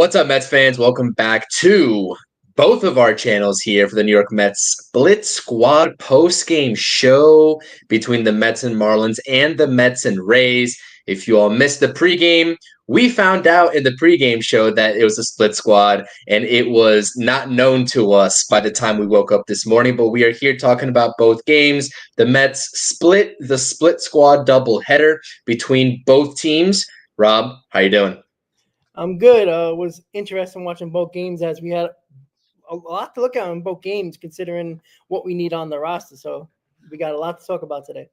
What's up, Mets fans? Welcome back to both of our channels here for the New York Mets Split Squad post-game show between the Mets and Marlins and the Mets and Rays. If you all missed the pregame, we found out in the pregame show that it was a split squad, and it was not known to us by the time we woke up this morning. But we are here talking about both games. The Mets split the split squad doubleheader between both teams. Rob, how you doing? I'm good. It was interesting watching both games as we had a lot to look at in both games, considering what we need on the roster. So we got a lot to talk about today.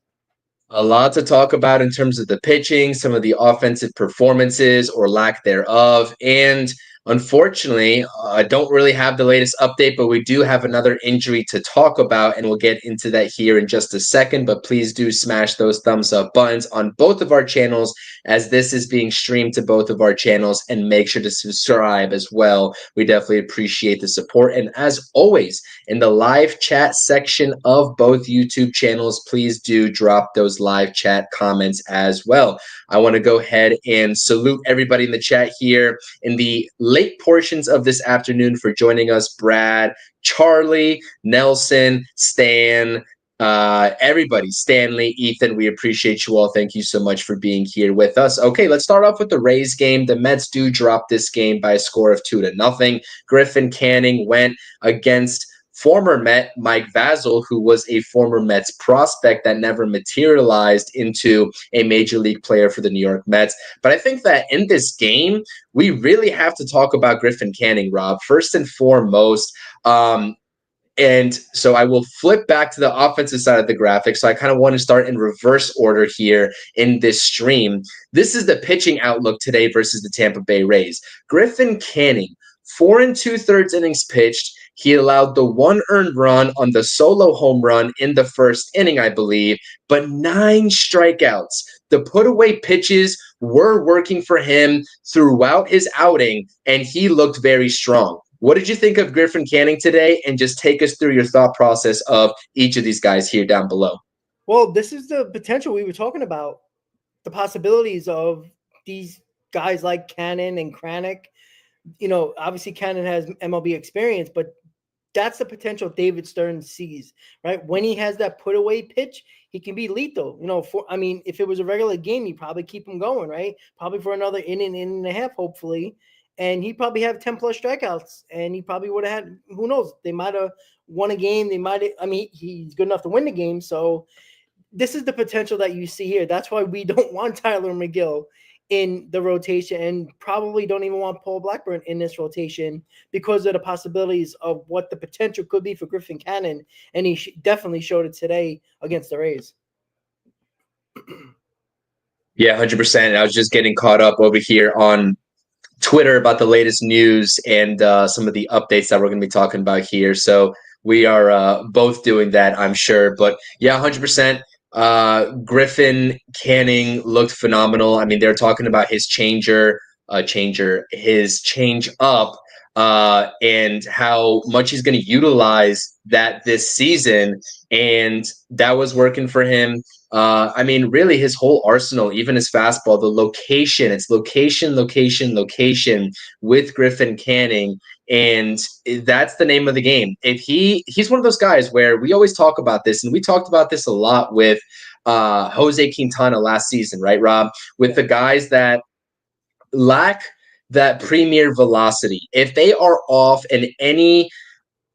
A lot to talk about in terms of the pitching, some of the offensive performances or lack thereof. And unfortunately, I don't really have the latest update, but we do have another injury to talk about, and we'll get into that here in just a second. But please do smash those thumbs up buttons on both of our channels, as this is being streamed to both of our channels, and make sure to subscribe as well. We definitely appreciate the support. And as always, in the live chat section of both YouTube channels, please do drop those live chat comments as well. I want to go ahead and salute everybody in the chat here in the late portions of this afternoon for joining us. Brad, Charlie, Nelson, Stan, everybody, Stanley, Ethan, we appreciate you all. Thank you so much for being here with us. Okay, let's start off with the Rays game. The Mets do drop this game by a score of 2-0. Griffin Canning went against former Met Mike Vasil, who was a former Mets prospect that never materialized into a major league player for the New York Mets. But I think that in this game, we really have to talk about Griffin Canning, Rob, first and foremost. And so I will flip back to the offensive side of the graphic. So I kind of want to start in reverse order here in this stream. This is the pitching outlook today versus the Tampa Bay Rays. Griffin Canning, 4 2/3 innings pitched. He allowed the 1 earned run on the solo home run in the first inning, I believe, but 9 strikeouts. The put-away pitches were working for him throughout his outing, and he looked very strong. What did you think of Griffin Canning today? And just take us through your thought process of each of these guys here down below. Well, this is the potential we were talking about, the possibilities of these guys like Cannon and Kranick. You know, obviously Cannon has MLB experience, but that's the potential David Stern sees, right? When he has that put away pitch, he can be lethal. You know, if it was a regular game, you'd probably keep him going, right? Probably for another inning and a half, hopefully. And he'd probably have 10 plus strikeouts, and he probably would have had, who knows, they might have won a game. He's good enough to win the game. So this is the potential that you see here. That's why we don't want Tyler McGill in the rotation, and probably don't even want Paul Blackburn in this rotation because of the possibilities of what the potential could be for Griffin Cannon. And he definitely showed it today against the Rays. Yeah, 100%. I was just getting caught up over here on Twitter about the latest news and some of the updates that we're going to be talking about here. So we are both doing that, I'm sure. But yeah, 100%. Griffin Canning looked phenomenal. I mean, they're talking about his his change up, and how much he's going to utilize that this season. And that was working for him. I mean, really, his whole arsenal, even his fastball, the location, it's location, location, location with Griffin Canning. And that's the name of the game. If he's one of those guys where we always talk about this, and we talked about this a lot with Jose Quintana last season, right, Rob? With the guys that lack that premier velocity. If they are off in any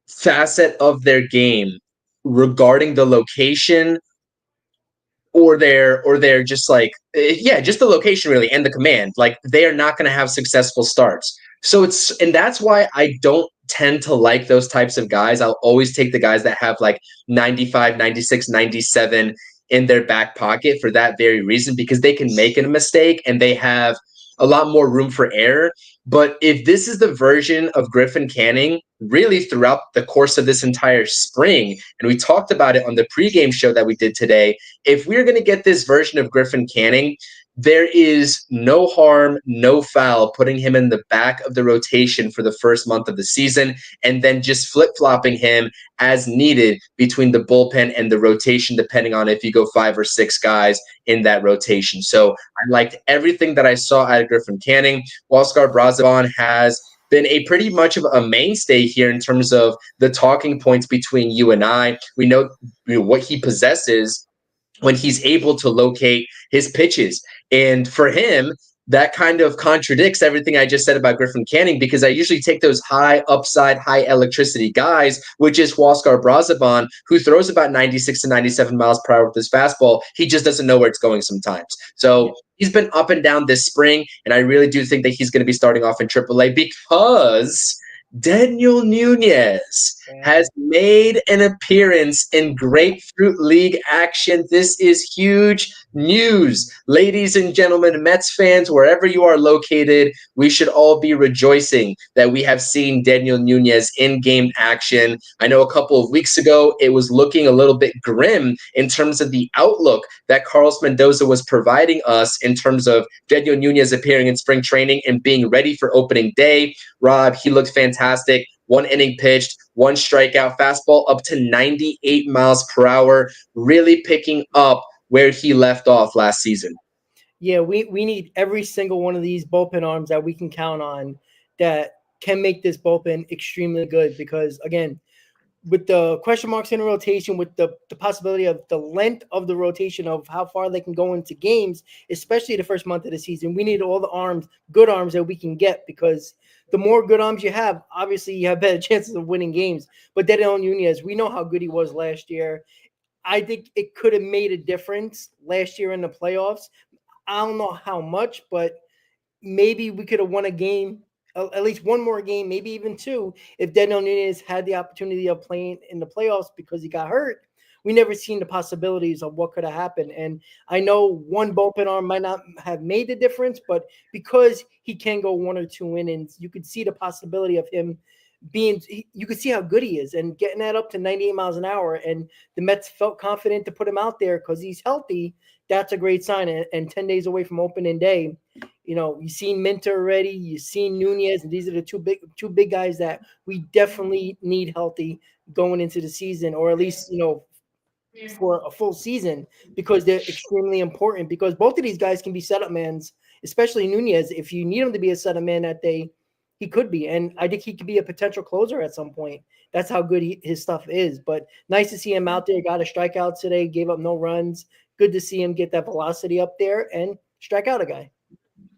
facet of their game regarding the location, or they're just like, just the location really and the command, like they are not going to have successful starts. So and that's why I don't tend to like those types of guys. I'll always take the guys that have like 95, 96, 97 in their back pocket for that very reason, because they can make a mistake and they have a lot more room for error. But if this is the version of Griffin Canning really throughout the course of this entire spring, and we talked about it on the pregame show that we did today, if we're going to get this version of Griffin Canning, there is no harm, no foul putting him in the back of the rotation for the first month of the season and then just flip-flopping him as needed between the bullpen and the rotation, depending on if you go 5 or 6 guys in that rotation. So I liked everything that I saw out of Griffin Canning. Huascar Brazoban has been a pretty much of a mainstay here in terms of the talking points between you and I. We know what he possesses when he's able to locate his pitches. And for him, that kind of contradicts everything I just said about Griffin Canning, because I usually take those high upside, high electricity guys, which is Huascar Brazoban, who throws about 96 to 97 miles per hour with his fastball. He just doesn't know where it's going sometimes. So he's been up and down this spring, and I really do think that he's going to be starting off in AAA because Daniel Nunez has made an appearance in Grapefruit League action. This is huge news. Ladies and gentlemen, Mets fans, wherever you are located, we should all be rejoicing that we have seen Daniel Nunez in game action. I know a couple of weeks ago, it was looking a little bit grim in terms of the outlook that Carlos Mendoza was providing us in terms of Daniel Nunez appearing in spring training and being ready for opening day. Rob, he looked fantastic. 1 inning pitched, 1 strikeout, fastball up to 98 miles per hour, really picking up where he left off last season. Yeah, we need every single one of these bullpen arms that we can count on that can make this bullpen extremely good, because, again, with the question marks in the rotation, with the possibility of the length of the rotation of how far they can go into games, especially the first month of the season, we need all the arms, good arms that we can get, because the more good arms you have, obviously you have better chances of winning games. But Daniel Nunez, we know how good he was last year. I think it could have made a difference last year in the playoffs. I don't know how much, but maybe we could have won a game, at least one more game, maybe even 2, if Daniel Nunez had the opportunity of playing in the playoffs because he got hurt. We never seen the possibilities of what could have happened. And I know one bullpen arm might not have made the difference, but because he can go 1 or 2 innings, you could see the possibility of him you could see how good he is and getting that up to 98 miles an hour. And the Mets felt confident to put him out there because he's healthy. That's a great sign. And 10 days away from opening day, you've seen Minter already, you've seen Nunez, and these are the two big guys that we definitely need healthy going into the season, or at least, for a full season, because they're extremely important, because both of these guys can be setup mans, especially Nunez. If you need him to be a setup man that day, he could be. And I think he could be a potential closer at some point. That's how good his stuff is. But nice to see him out there. Got a strikeout today, gave up no runs. Good to see him get that velocity up there and strike out a guy.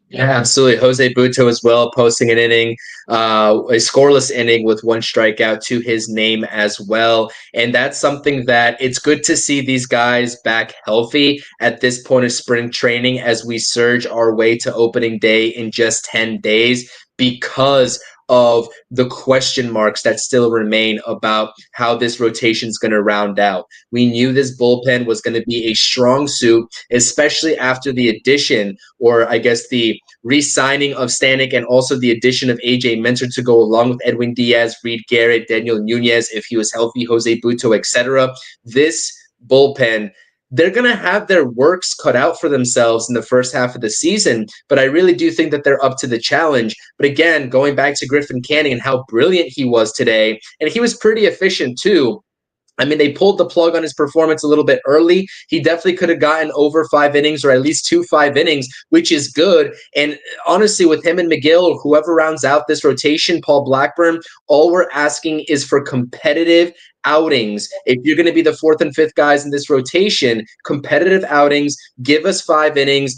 Yeah, absolutely. Jose Butto as well, posting an inning, a scoreless inning with 1 strikeout to his name as well. And that's something that it's good to see these guys back healthy at this point of spring training as we surge our way to opening day in just 10 days, because of the question marks that still remain about how this rotation is going to round out. We knew this bullpen was going to be a strong suit, especially after the addition, or I guess the re-signing of Stanek, and also the addition of AJ Minter to go along with Edwin Diaz, Reed Garrett, Daniel Nunez, if he was healthy, Jose Butto, etc. This bullpen, they're going to have their works cut out for themselves in the first half of the season, but I really do think that they're up to the challenge. But again, going back to Griffin Canning and how brilliant he was today, and he was pretty efficient too. I mean, they pulled the plug on his performance a little bit early. He definitely could have gotten over 5 innings, or at least 2 5 innings, which is good. And honestly, with him and McGill, or whoever rounds out this rotation, Paul Blackburn, all we're asking is for competitive outings. If you're going to be the 4th and 5th guys in this rotation, competitive outings, give us 5 innings.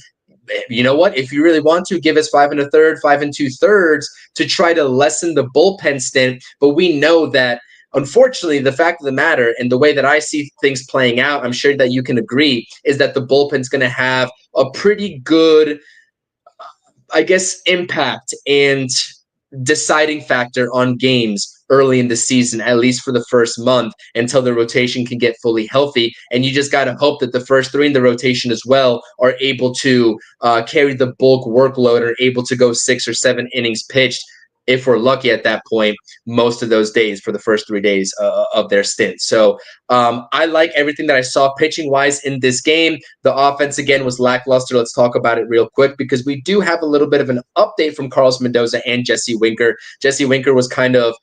You know what? If you really want to, give us 5 1/3, 5 2/3 to try to lessen the bullpen stint. But we know that, unfortunately, the fact of the matter, and the way that I see things playing out, I'm sure that you can agree, is that the bullpen's going to have a pretty good, I guess, impact and deciding factor on games early in the season, at least for the first month, until the rotation can get fully healthy. And you just got to hope that the first 3 in the rotation as well are able to carry the bulk workload, or able to go 6 or 7 innings pitched. if we're lucky at that point, most of those days for the first 3 days of their stint. So I like everything that I saw pitching wise in this game. The offense, again, was lackluster. Let's talk about it real quick because we do have a little bit of an update from Carlos Mendoza and Jesse Winker. Jesse Winker was kind of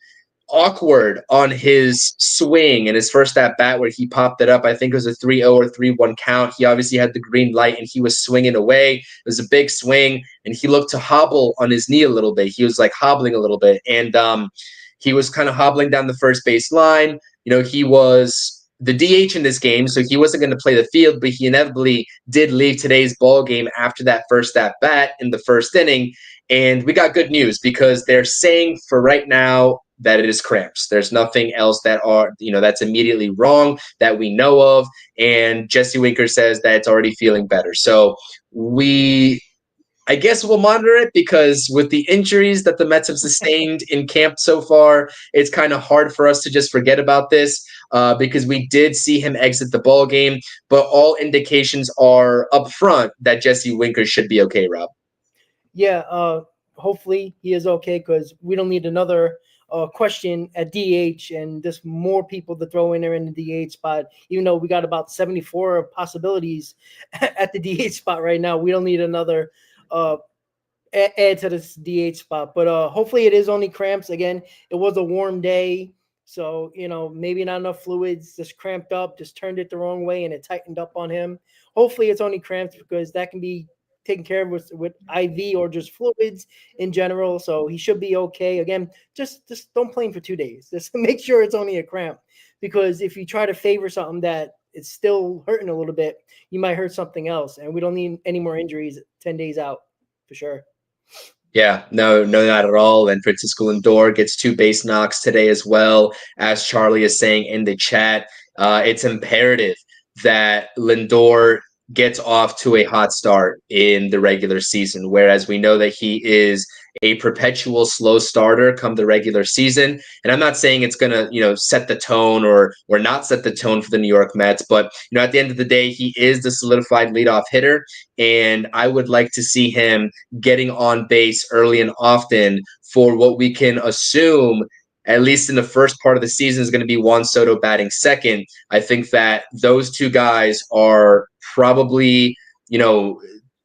awkward on his swing in his first at bat where he popped it up. I think it was a 3-0 or 3-1 count. He obviously had the green light and he was swinging away. It was a big swing and he looked to hobble on his knee a little bit. He was like hobbling a little bit and he was kind of hobbling down the first base line. He was the DH in this game, so he wasn't going to play the field, but he inevitably did leave today's ball game after that first at bat in the first inning. And we got good news because they're saying for right now that it is cramps. There's nothing else that's immediately wrong that we know of. And Jesse Winker says that it's already feeling better. So I guess we'll monitor it because with the injuries that the Mets have sustained in camp so far, it's kind of hard for us to just forget about this because we did see him exit the ball game. But all indications are up front that Jesse Winker should be okay, Rob. Yeah, hopefully he is okay because we don't need another question at DH and just more people to throw in there in the DH spot. Even though we got about 74 possibilities at the DH spot right now, we don't need another add to this DH spot. But hopefully it is only cramps. Again, it was a warm day, so maybe not enough fluids, just cramped up, just turned it the wrong way, and it tightened up on him. Hopefully it's only cramps because that can be taken care of with IV or just fluids in general. So he should be okay. Again, just don't play him for 2 days. Just make sure it's only a cramp, because if you try to favor something that it's still hurting a little bit, you might hurt something else. And we don't need any more injuries 10 days out for sure. Yeah, no, not at all. And Francisco Lindor gets 2 base knocks today as well. As Charlie is saying in the chat, it's imperative that Lindor gets off to a hot start in the regular season, whereas we know that he is a perpetual slow starter come the regular season. And I'm not saying it's going to, set the tone or not set the tone for the New York Mets, but, at the end of the day, he is the solidified leadoff hitter. And I would like to see him getting on base early and often for what we can assume at least in the first part of the season, is going to be Juan Soto batting second. I think that those two guys are probably,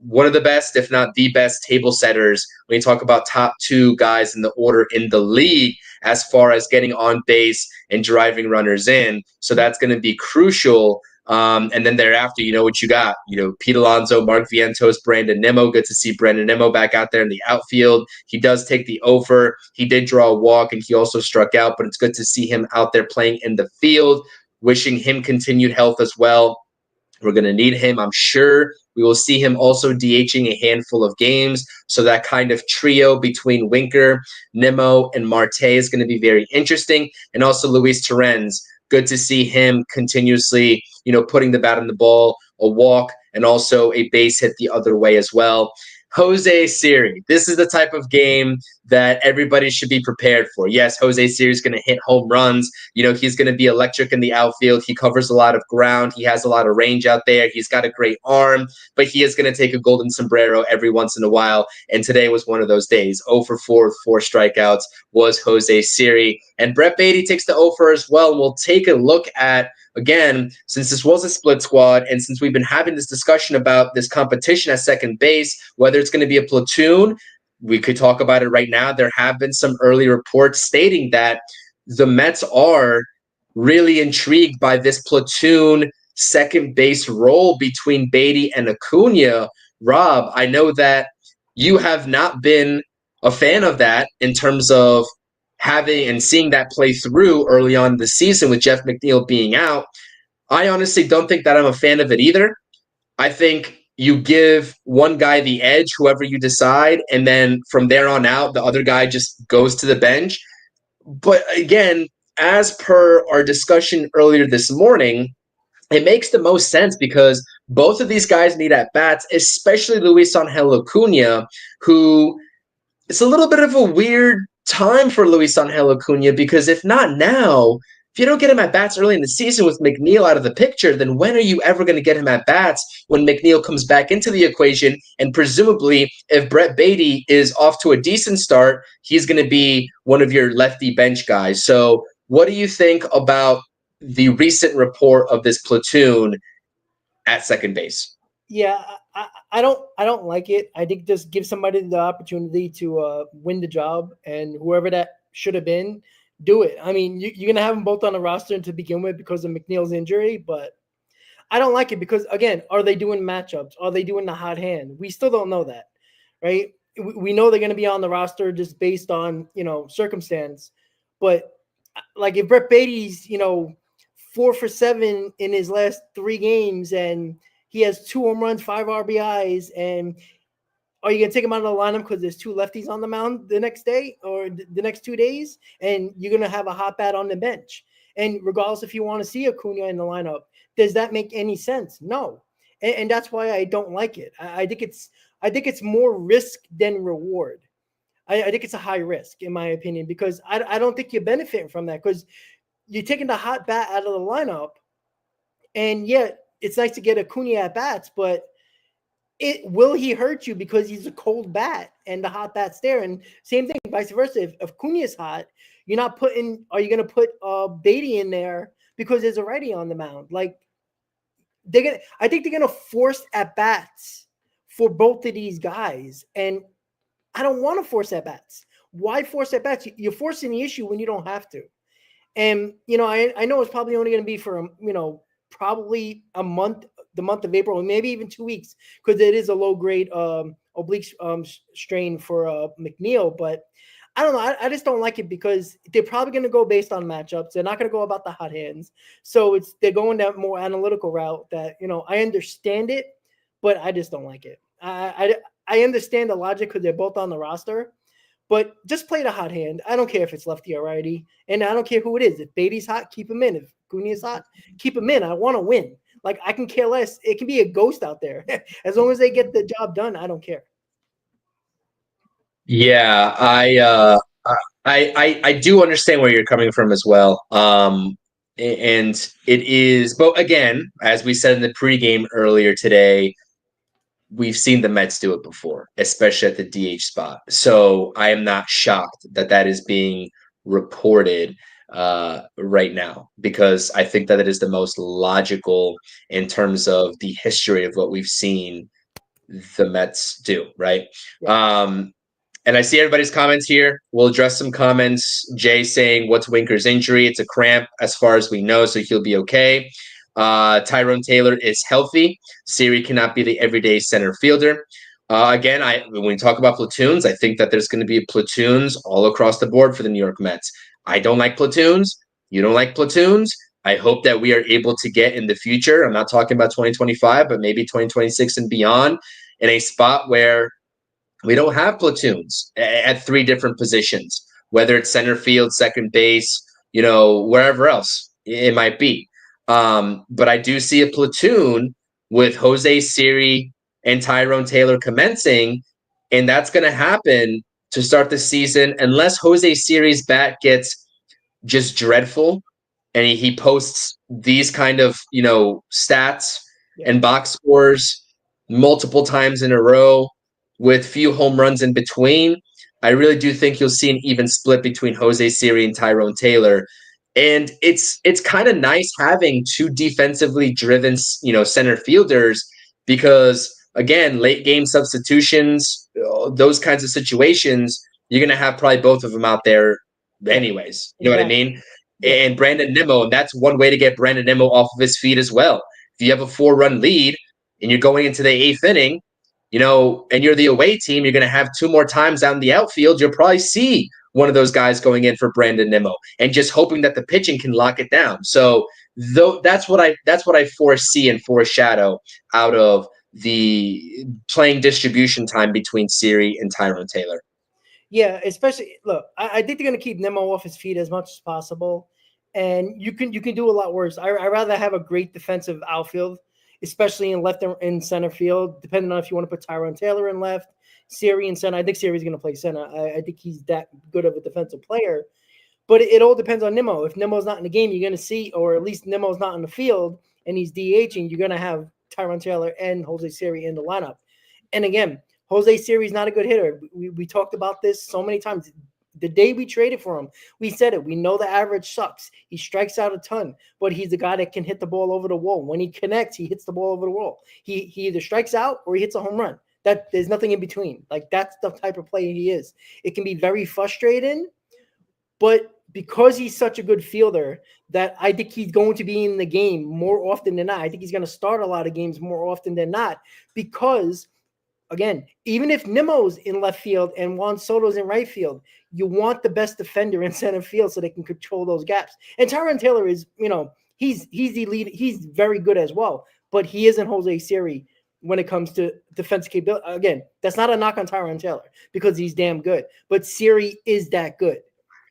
one of the best, if not the best, table setters when you talk about top 2 guys in the order in the league as far as getting on base and driving runners in. So that's going to be crucial. And then thereafter, what you got. Pete Alonso, Mark Vientos, Brandon Nimmo. Good to see Brandon Nimmo back out there in the outfield. He does take the over. He did draw a walk, and he also struck out, but it's good to see him out there playing in the field. Wishing him continued health as well. We're going to need him. I'm sure we will see him also DHing a handful of games. So that kind of trio between Winker, Nimmo, and Marte is going to be very interesting. And also Luis Torrens. Good to see him continuously, putting the bat on the ball, a walk, and also a base hit the other way as well. Jose Siri. This is the type of game that everybody should be prepared for. Yes, Jose Siri is going to hit home runs. He's going to be electric in the outfield. He covers a lot of ground. He has a lot of range out there. He's got a great arm, but he is going to take a golden sombrero every once in a while. And today was one of those days. 0 for 4 with 4 strikeouts was Jose Siri. And Brett Baty takes the 0 for as well. And we'll take a look at, again, since this was a split squad and since we've been having this discussion about this competition at second base, whether it's going to be a platoon, we could talk about it right now. There have been some early reports stating that the Mets are really intrigued by this platoon second base role between Baty and Acuna. Rob, I know that you have not been a fan of that in terms of having and seeing that play through early on in the season with Jeff McNeil being out. I honestly don't think that I'm a fan of it either. I think you give one guy the edge, whoever you decide, and then from there on out, the other guy just goes to the bench. But again, as per our discussion earlier this morning, it makes the most sense because both of these guys need at-bats, especially Luis Angel Acuna, who it's a little bit of a weird time for Luis Angel Acuna because if not now, If you don't get him at bats early in the season with McNeil out of the picture, then when are you ever going to get him at bats when McNeil comes back into the equation? And presumably, if Brett Beatty is off to a decent start, he's going to be one of your lefty bench guys. So, what do you think about the recent report of this platoon at second base? Yeah, I don't like it. I think just give somebody the opportunity to win the job, and whoever that should have been, do it. I mean, you're gonna have them both on the roster to begin with because of McNeil's injury, but I don't like it because, again, are they doing matchups? Are they doing the hot hand? We still don't know that, right? We know they're going to be on the roster just based on, circumstance. But like if Brett Beatty's, 4 for 7 in his last 3 games and he has 2 home runs, 5 RBIs, and are you going to take him out of the lineup because there's 2 lefties on the mound the next day or the next 2 days? And you're going to have a hot bat on the bench. And regardless if you want to see Acuna in the lineup, does that make any sense? No. And that's why I don't like it. I think it's more risk than reward. I think it's a high risk, in my opinion, because I don't think you're benefiting from that because you're taking the hot bat out of the lineup. And yet it's nice to get Acuna at bats, but will he hurt you because he's a cold bat and the hot bat's there? And same thing, vice versa. If Cunha's hot, are you going to put Beatty in there because there's a righty on the mound? Like I think they're going to force at bats for both of these guys. And I don't want to force at bats. Why force at bats? You're forcing the issue when you don't have to. And, I know it's probably only going to be for, probably a month, the month of April, maybe even 2 weeks, because it is a low grade oblique strain for McNeil. But I don't know. I just don't like it because they're probably going to go based on matchups. They're not going to go about the hot hands. So they're going that more analytical route that, I understand it, but I just don't like it. I understand the logic because they're both on the roster, but just play the hot hand. I don't care if it's lefty or righty, and I don't care who it is. If Beatty's hot, keep him in. If Cunha's hot, keep him in. I want to win. Like, I can care less. It can be a ghost out there. As long as they get the job done, I don't care. Yeah, I do understand where you're coming from as well. And it is, but again, as we said in the pregame earlier today, we've seen the Mets do it before, especially at the DH spot. So I am not shocked that that is being reported right now, because I think that it is the most logical in terms of the history of what we've seen the Mets do, right? Yeah. And I see everybody's comments here. We'll address some comments. Jay saying, what's Winker's injury? It's a cramp as far as we know, so he'll be okay. Tyrone Taylor is healthy. Siri cannot be the everyday center fielder. Again, when we talk about platoons, I think that there's going to be platoons all across the board for the New York Mets. I don't like platoons. You don't like platoons. I hope that we are able to get in the future, I'm not talking about 2025, but maybe 2026 and beyond, in a spot where we don't have platoons at 3 different positions, whether it's center field, second base, wherever else it might be. But I do see a platoon with Jose Siri and Tyrone Taylor commencing, and that's going to happen to start the season unless Jose Siri's bat gets just dreadful and he posts these kind of, stats and box scores multiple times in a row with few home runs in between. I really do think you'll see an even split between Jose Siri and Tyrone Taylor. And it's kind of nice having 2 defensively driven, center fielders, because again, late game substitutions, those kinds of situations, you're going to have probably both of them out there anyways. You know what I mean? Yeah. And Brandon Nimmo, that's one way to get Brandon Nimmo off of his feet as well. If you have a 4-run lead and you're going into the 8th inning, and you're the away team, you're going to have 2 more times out in the outfield. You'll probably see one of those guys going in for Brandon Nimmo and just hoping that the pitching can lock it down. So that's what I foresee and foreshadow out of the playing distribution time between Siri and Tyrone Taylor. Yeah, especially look, I think they're going to keep Nimmo off his feet as much as possible, and you can do a lot worse. I rather have a great defensive outfield, especially in left and center field, depending on if you want to put Tyrone Taylor in left, Siri in center. I think Siri's going to play center. I think he's that good of a defensive player. But it all depends on Nimmo. If Nimmo's not in the game, you're going to see, or at least Nimmo's not in the field and he's DHing, you're going to have Tyrone Taylor and Jose Siri in the lineup. And again, Jose Siri is not a good hitter. We talked about this so many times. The day we traded for him, we said it. We know the average sucks. He strikes out a ton, but he's a guy that can hit the ball over the wall. When he connects, he hits the ball over the wall. He either strikes out or he hits a home run. That there's nothing in between. Like, that's the type of player he is. It can be very frustrating, but because he's such a good fielder, that I think he's going to be in the game more often than not. I think he's going to start a lot of games more often than not because, again, even if Nimmo's in left field and Juan Soto's in right field, you want the best defender in center field so they can control those gaps. And Tyrone Taylor is, he's elite. He's very good as well, but he isn't Jose Siri when it comes to defensive capability. Again, that's not a knock on Tyrone Taylor because he's damn good, but Siri is that good.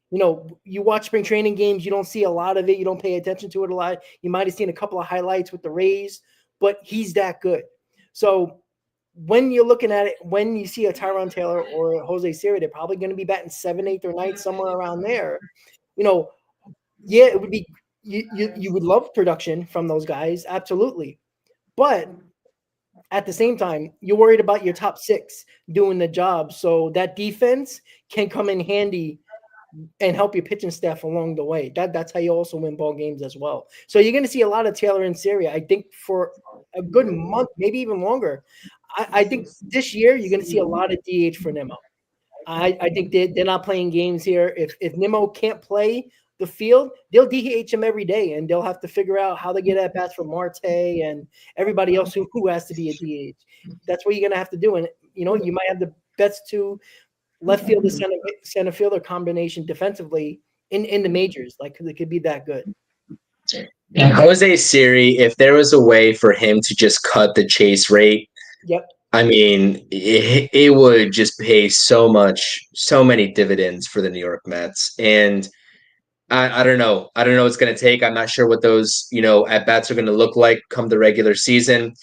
You watch spring training games, you don't see a lot of it. You don't pay attention to it a lot. You might have seen a couple of highlights with the Rays, but he's that good. So when you're looking at it, when you see a Tyrone Taylor or a Jose Siri, they're probably going to be batting 7th, 8th, or 9th, somewhere around there. Yeah, it would be you would love production from those guys, absolutely. But at the same time, you're worried about your top 6 doing the job, so that defense can come in handy and help your pitching staff along the way. That's how you also win ball games as well. So you're going to see a lot of Taylor and Siri, I think, for a good month, maybe even longer. I think this year you're going to see a lot of DH for Nimmo. I think they're not playing games here. If Nimmo can't play the field, they'll DH him every day, and they'll have to figure out how they get at bats from Marte and everybody else who has to be a DH. That's what you're going to have to do. And, you might have the best 2 left fielder, center fielder combination defensively in the majors. Like, it could be that good. And Jose Siri, if there was a way for him to just cut the chase rate, yep. I mean, it would just pay so many dividends for the New York Mets. And I don't know. I don't know what it's going to take. I'm not sure what those, at-bats are going to look like come the regular season.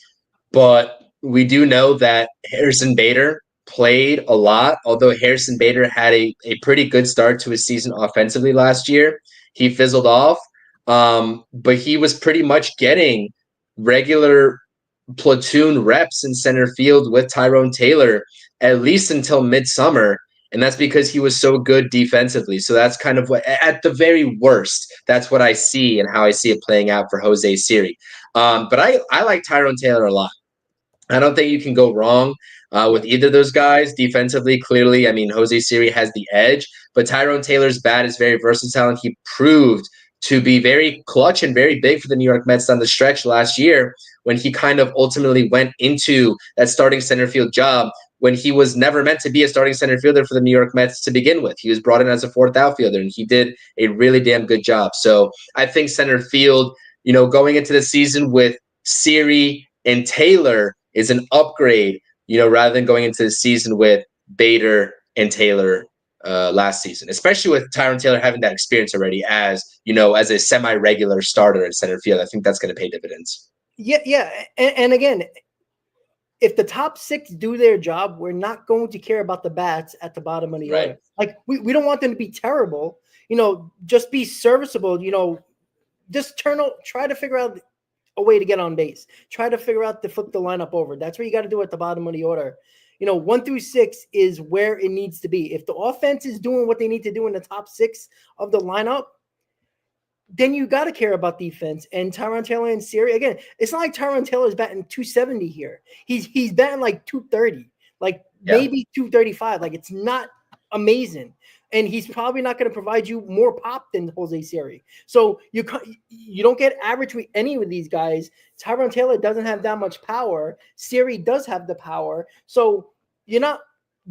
But we do know that Harrison Bader played a lot, although Harrison Bader had a pretty good start to his season offensively last year. He fizzled off, but he was pretty much getting regular platoon reps in center field with Tyrone Taylor at least until midsummer. And that's because he was so good defensively. So that's kind of what, at the very worst, that's what I see and how I see it playing out for Jose Siri. But I like Tyrone Taylor a lot. I don't think you can go wrong with either of those guys defensively. Clearly, I mean, Jose Siri has the edge, but Tyrone Taylor's bat is very versatile, and he proved to be very clutch and very big for the New York Mets on the stretch last year when he kind of ultimately went into that starting center field job when he was never meant to be a starting center fielder for the New York Mets to begin with. He was brought in as a 4th outfielder, and he did a really damn good job. So I think center field, going into the season with Siri and Taylor is an upgrade, rather than going into the season with Bader and Taylor last season, especially with Tyrone Taylor having that experience already as a semi-regular starter at center field. I think that's going to pay dividends. Yeah. And again, if the top 6 do their job, we're not going to care about the bats at the bottom of the order. Like, we don't want them to be terrible, just be serviceable, just try to figure out a way to get on base. Try to figure out to flip the lineup over. That's what you got to do at the bottom of the order. 1 through 6 is where it needs to be. If the offense is doing what they need to do in the top 6 of the lineup, then you got to care about defense. And Tyrone Taylor and Siri, again, it's not like Tyrone Taylor's batting 270 here. He's batting like 230, maybe 235. Like, it's not amazing. And he's probably not going to provide you more pop than Jose Siri. So you don't get average with any of these guys. Tyrone Taylor doesn't have that much power. Siri does have the power. So you're not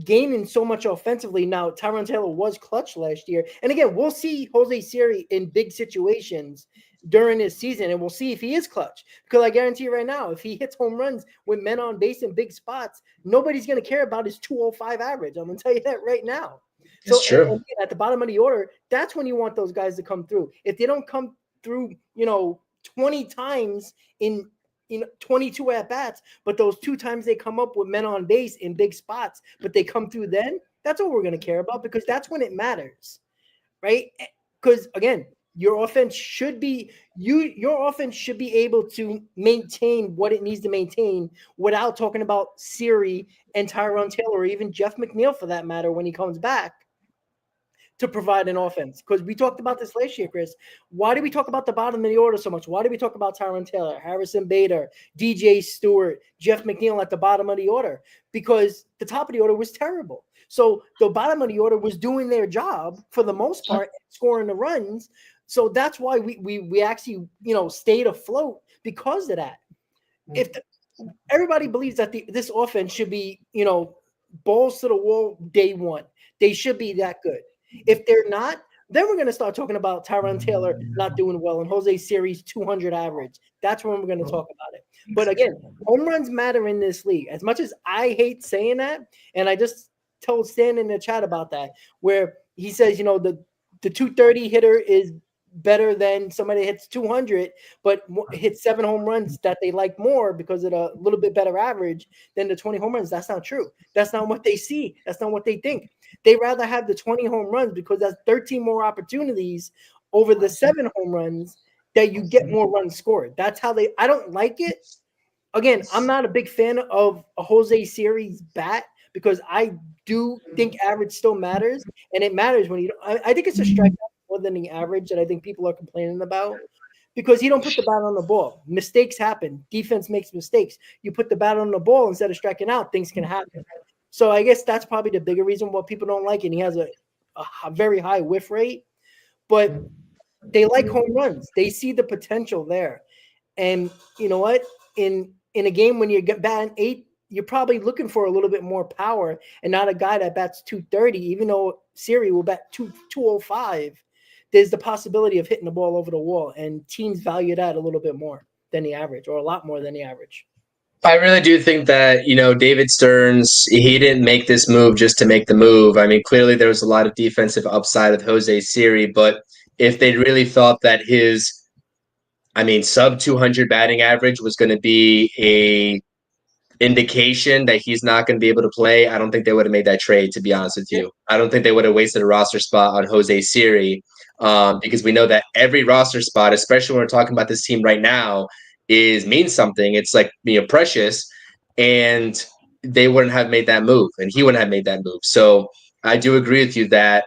gaining so much offensively. Now, Tyrone Taylor was clutch last year. And again, we'll see Jose Siri in big situations during this season, and we'll see if he is clutch. Because I guarantee you right now, if he hits home runs with men on base in big spots, nobody's going to care about his 205 average. I'm going to tell you that right now. So and at the bottom of the order, that's when you want those guys to come through. If they don't come through, 20 times in 22 at-bats, but those 2 times they come up with men on base in big spots, but they come through then, that's what we're going to care about, because that's when it matters, right? because again, your offense should be able to maintain what it needs to maintain without talking about Siri and Tyrone Taylor, or even Jeff McNeil for that matter when he comes back, to provide an offense. Because we talked about this last year, Chris. Why do we talk about the bottom of the order so much? Why do we talk about Tyrone Taylor, Harrison Bader, DJ Stewart, Jeff McNeil at the bottom of the order? Because the top of the order was terrible. So the bottom of the order was doing their job for the most part, scoring the runs. So that's why we actually, stayed afloat because of that. If everybody believes that this offense should be, balls to the wall day one, they should be that good. If they're not, then we're going to start talking about Tyrone Taylor not doing well and Jose Siri's 200 average. That's when we're going to talk about it. But again, home runs matter in this league. As much as I hate saying that, and I just told Stan in the chat about that, where he says, the 230 hitter is better than somebody that hits 200, but hits 7 home runs that they like more because of a little bit better average than the 20 home runs. That's not true. That's not what they see. That's not what they think. They rather have the 20 home runs because that's 13 more opportunities over the 7 home runs that you get more runs scored. That's how I don't like it. Again, I'm not a big fan of a Jose Siri's bat because I do think average still matters, and it matters when I think it's a strikeout more than the average that I think people are complaining about, because he don't put the bat on the ball. Mistakes happen. Defense makes mistakes. You put the bat on the ball instead of striking out, things can happen. So I guess that's probably the bigger reason why people don't like it. And he has a very high whiff rate, but they like home runs. They see the potential there. And you know what? In a game when you get batting 8, you're probably looking for a little bit more power and not a guy that bats 230, even though Siri will bat 205. There's the possibility of hitting the ball over the wall, and teams value that a little bit more than the average, or a lot more than the average. I really do think that, David Stearns, he didn't make this move just to make the move. I mean, clearly there was a lot of defensive upside with Jose Siri, but if they really thought that his, sub 200 batting average was going to be a indication that he's not going to be able to play, I don't think they would have made that trade, to be honest with you. I don't think they would have wasted a roster spot on Jose Siri, because we know that every roster spot, especially when we're talking about this team right now, means something. It's like precious, and they wouldn't have made that move, and he wouldn't have made that move. So I do agree with you that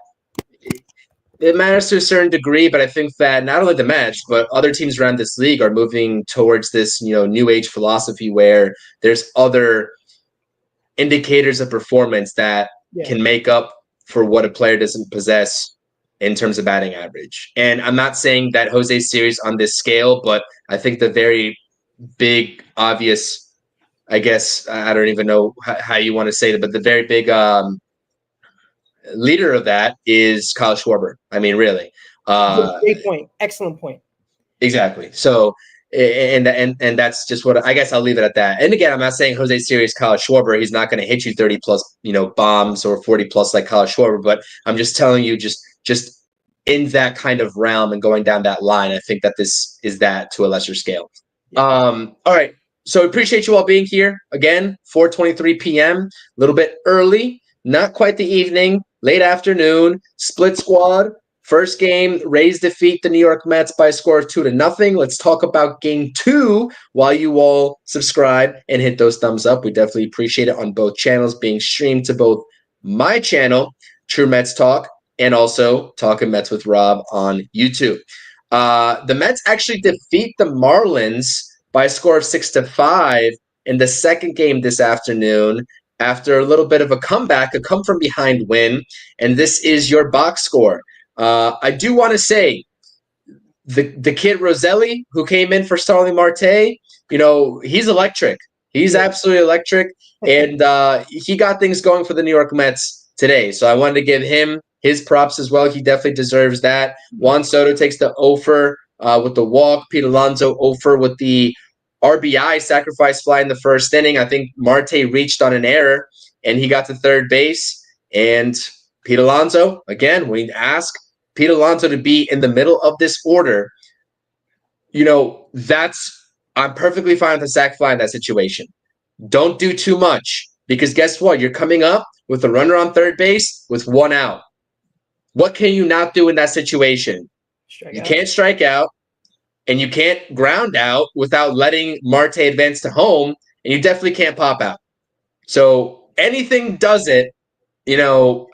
it matters to a certain degree, but I think that not only the Mets, but other teams around this league are moving towards this, new age philosophy where there's other indicators of performance that can make up for what a player doesn't possess in terms of batting average. And I'm not saying that Jose Siri's on this scale, but I think the very big, obvious, I guess, I don't even know how you want to say it, but the very big leader of that is Kyle Schwarber. I mean, really. Great point. Excellent point. Exactly. So, and that's just what I guess I'll leave it at that. And again, I'm not saying Jose Siri is Kyle Schwarber. He's not going to hit you 30 plus, bombs or 40 plus like Kyle Schwarber. But I'm just telling you, just in that kind of realm and going down that line, I think that this is that to a lesser scale. All right. So appreciate you all being here again. 4:23 p.m. A little bit early, not quite the evening, late afternoon. Split squad. First game, Rays defeat the New York Mets by a score of 2-0. Let's talk about game 2 while you all subscribe and hit those thumbs up. We definitely appreciate it on both channels, being streamed to both my channel, True Mets Talk, and also Talking Mets with Rob on YouTube. The Mets actually defeat the Marlins by a score of 6-5 in the second game this afternoon after a little bit of a comeback, a come-from-behind win, and this is your box score. I do want to say the kid Roselli, who came in for Starling Marte, he's electric. He's absolutely electric, and he got things going for the New York Mets today. So I wanted to give him his props as well. He definitely deserves that. Juan Soto takes the offer with the walk. Pete Alonso offer with the RBI sacrifice fly in the first inning. I think Marte reached on an error, and he got to third base. And Pete Alonso, again, when you ask Pete Alonso to be in the middle of this order, I'm perfectly fine with the sac fly in that situation. Don't do too much, because guess what? You're coming up with a runner on third base with 1 out. What can you not do in that situation? Strike You out. can't strike out, and you can't ground out without letting Marte advance to home, and you definitely can't pop out. So anything does it,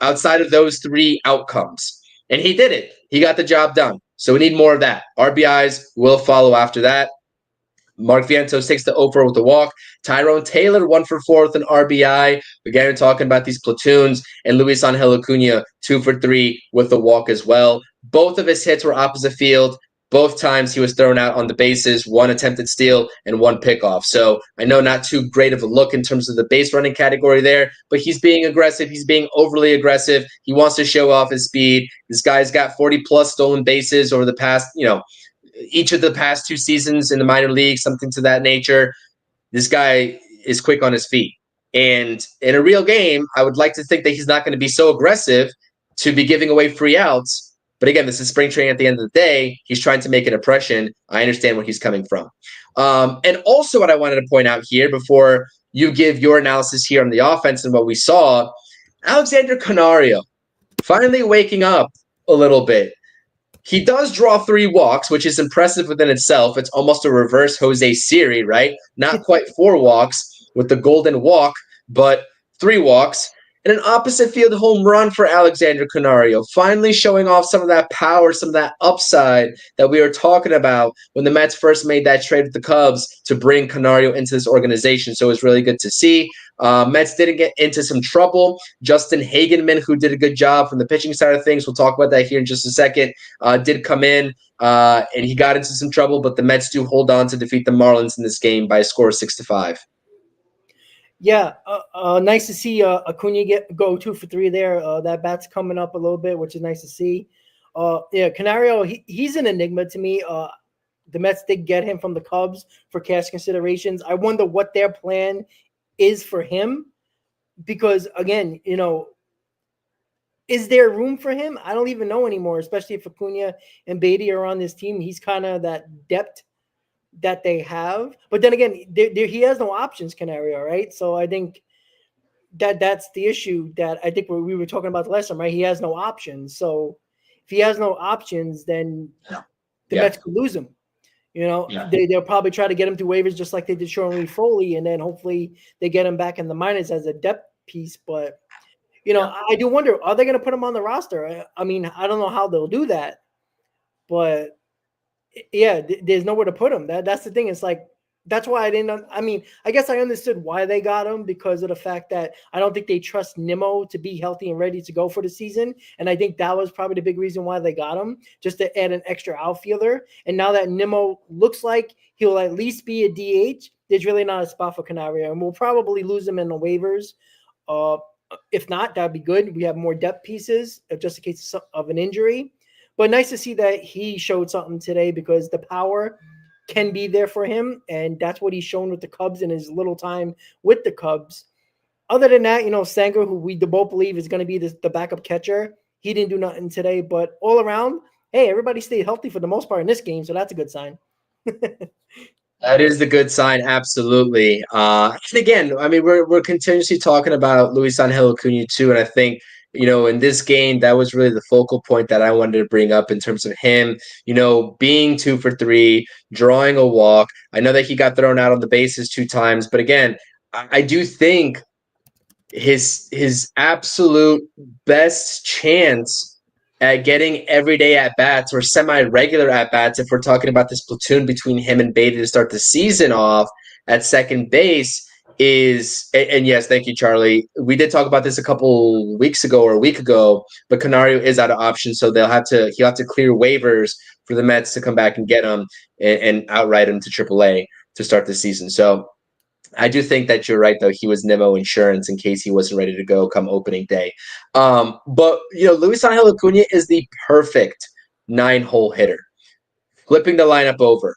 outside of those three outcomes. And he did it. He got the job done. So we need more of that. RBIs will follow after that. Mark Vientos takes the over with the walk. Tyrone Taylor 1 for 4 with an RBI. Again, we're talking about these platoons. And Luis Angel Acuna 2 for 3 with the walk as well. Both of his hits were opposite field. Both times he was thrown out on the bases, one attempted steal and one pickoff. So I know not too great of a look in terms of the base running category there, but he's being aggressive. He's being overly aggressive. He wants to show off his speed. This guy's got 40 plus stolen bases over the past, each of the past 2 seasons in the minor leagues, something to that nature. This guy is quick on his feet. And in a real game, I would like to think that he's not going to be so aggressive to be giving away free outs. But again, this is spring training at the end of the day. He's trying to make an impression. I understand where he's coming from. And also what I wanted to point out here before you give your analysis here on the offense and what we saw, Alexander Canario finally waking up a little bit. He does draw 3 walks, which is impressive within itself. It's almost a reverse Jose Siri, right? Not quite 4 walks with the golden walk, but 3 walks. And an opposite field home run for Alexander Canario, finally showing off some of that power, some of that upside that we were talking about when the Mets first made that trade with the Cubs to bring Canario into this organization. So it was really good to see. Mets didn't get into some trouble. Justin Hagenman, who did a good job from the pitching side of things, we'll talk about that here in just a second, did come in and he got into some trouble, but the Mets do hold on to defeat the Marlins in this game by a score of 6-5. Yeah, nice to see Acuna go 2 for 3 there. That bat's coming up a little bit, which is nice to see. Yeah, Canario, he's an enigma to me. The Mets did get him from the Cubs for cash considerations. I wonder what their plan is for him because, again, is there room for him? I don't even know anymore, especially if Acuna and Beatty are on this team. He's kind of that depth that they have. But then again, he has no options, Canario, right? So I think that's the issue that I think we were talking about the last time, right? He has no options. So if he has no options, then the Mets could lose him. They'll probably try to get him to waivers just like they did Sean Foley, and then hopefully they get him back in the minors as a depth piece. But, I do wonder, are they going to put him on the roster? I mean, I don't know how they'll do that. But, yeah, there's nowhere to put him. That's the thing. It's like, that's why I guess I understood why they got him because of the fact that I don't think they trust Nimmo to be healthy and ready to go for the season. And I think that was probably the big reason why they got him, just to add an extra outfielder. And now that Nimmo looks like he'll at least be a DH, there's really not a spot for Canario. And we'll probably lose him in the waivers. If not, that'd be good. We have more depth pieces just in case of an injury. But nice to see that he showed something today because the power can be there for him, and that's what he's shown with the Cubs in his little time with the Cubs. Other than that, Sanger, who we both believe is going to be the backup catcher, he didn't do nothing today. But all around, hey, everybody stayed healthy for the most part in this game, so that's a good sign. That is the good sign, absolutely. And again, I mean, we're continuously talking about Luis Angel Acuna too, and I think in this game that was really the focal point that I wanted to bring up in terms of him, being 2 for 3, drawing a walk. I know that he got thrown out on the bases 2 times, but again, I do think his absolute best chance at getting everyday at bats or semi-regular at bats, if we're talking about this platoon between him and Beatty to start the season off at second base, is, and yes, thank you, Charlie. We did talk about this a couple weeks ago or a week ago, but Canario is out of options, so he'll have to clear waivers for the Mets to come back and get him and outright him to AAA to start the season. So I do think that you're right, though. He was Nimmo insurance in case he wasn't ready to go come opening day. But Luis Angel Acuna is the perfect 9-hole hitter. Flipping the lineup over,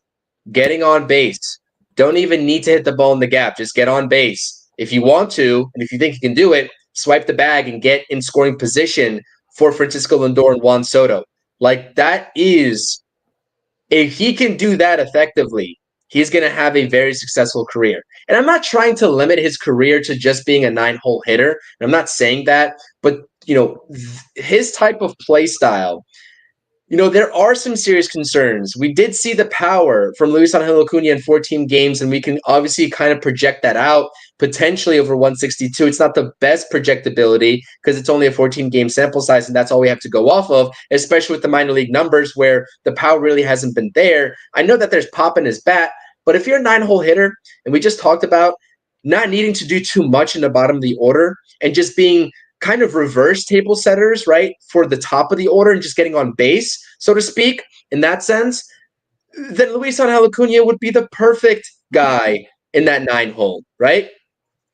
getting on base. Don't even need to hit the ball in the gap. Just get on base. If you want to, and if you think you can do it, swipe the bag and get in scoring position for Francisco Lindor and Juan Soto. Like, that is, if he can do that effectively, he's going to have a very successful career. And I'm not trying to limit his career to just being a 9-hole hitter. I'm not saying that, but his type of play style, there are some serious concerns. We did see the power from Luis Angel Acuna in 14 games, and we can obviously kind of project that out potentially over 162. It's not the best projectability because it's only a 14-game sample size, and that's all we have to go off of, especially with the minor league numbers where the power really hasn't been there. I know that there's pop in his bat, but if you're a 9-hole hitter, and we just talked about not needing to do too much in the bottom of the order and just being kind of reverse table setters, right, for the top of the order and just getting on base, so to speak, in that sense, then Luis Angel Acuna would be the perfect guy in that 9-hole, right?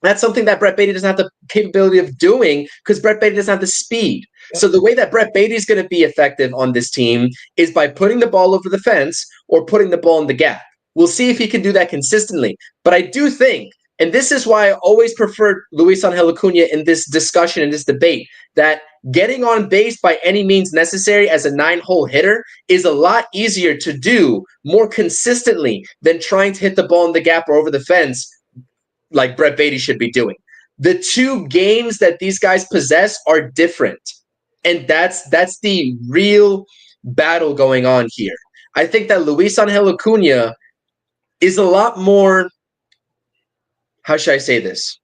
That's something that Brett Baty doesn't have the capability of doing because Brett Baty doesn't have the speed. Yep. So the way that Brett Baty is going to be effective on this team is by putting the ball over the fence or putting the ball in the gap. We'll see if he can do that consistently. But I do think, and this is why I always preferred Luis Angel Acuna in this discussion, in this debate, that getting on base by any means necessary as a 9-hole hitter is a lot easier to do more consistently than trying to hit the ball in the gap or over the fence like Brett Baty should be doing. The two games that these guys possess are different. And that's the real battle going on here. I think that Luis Angel Acuna is a lot more, how should I say this?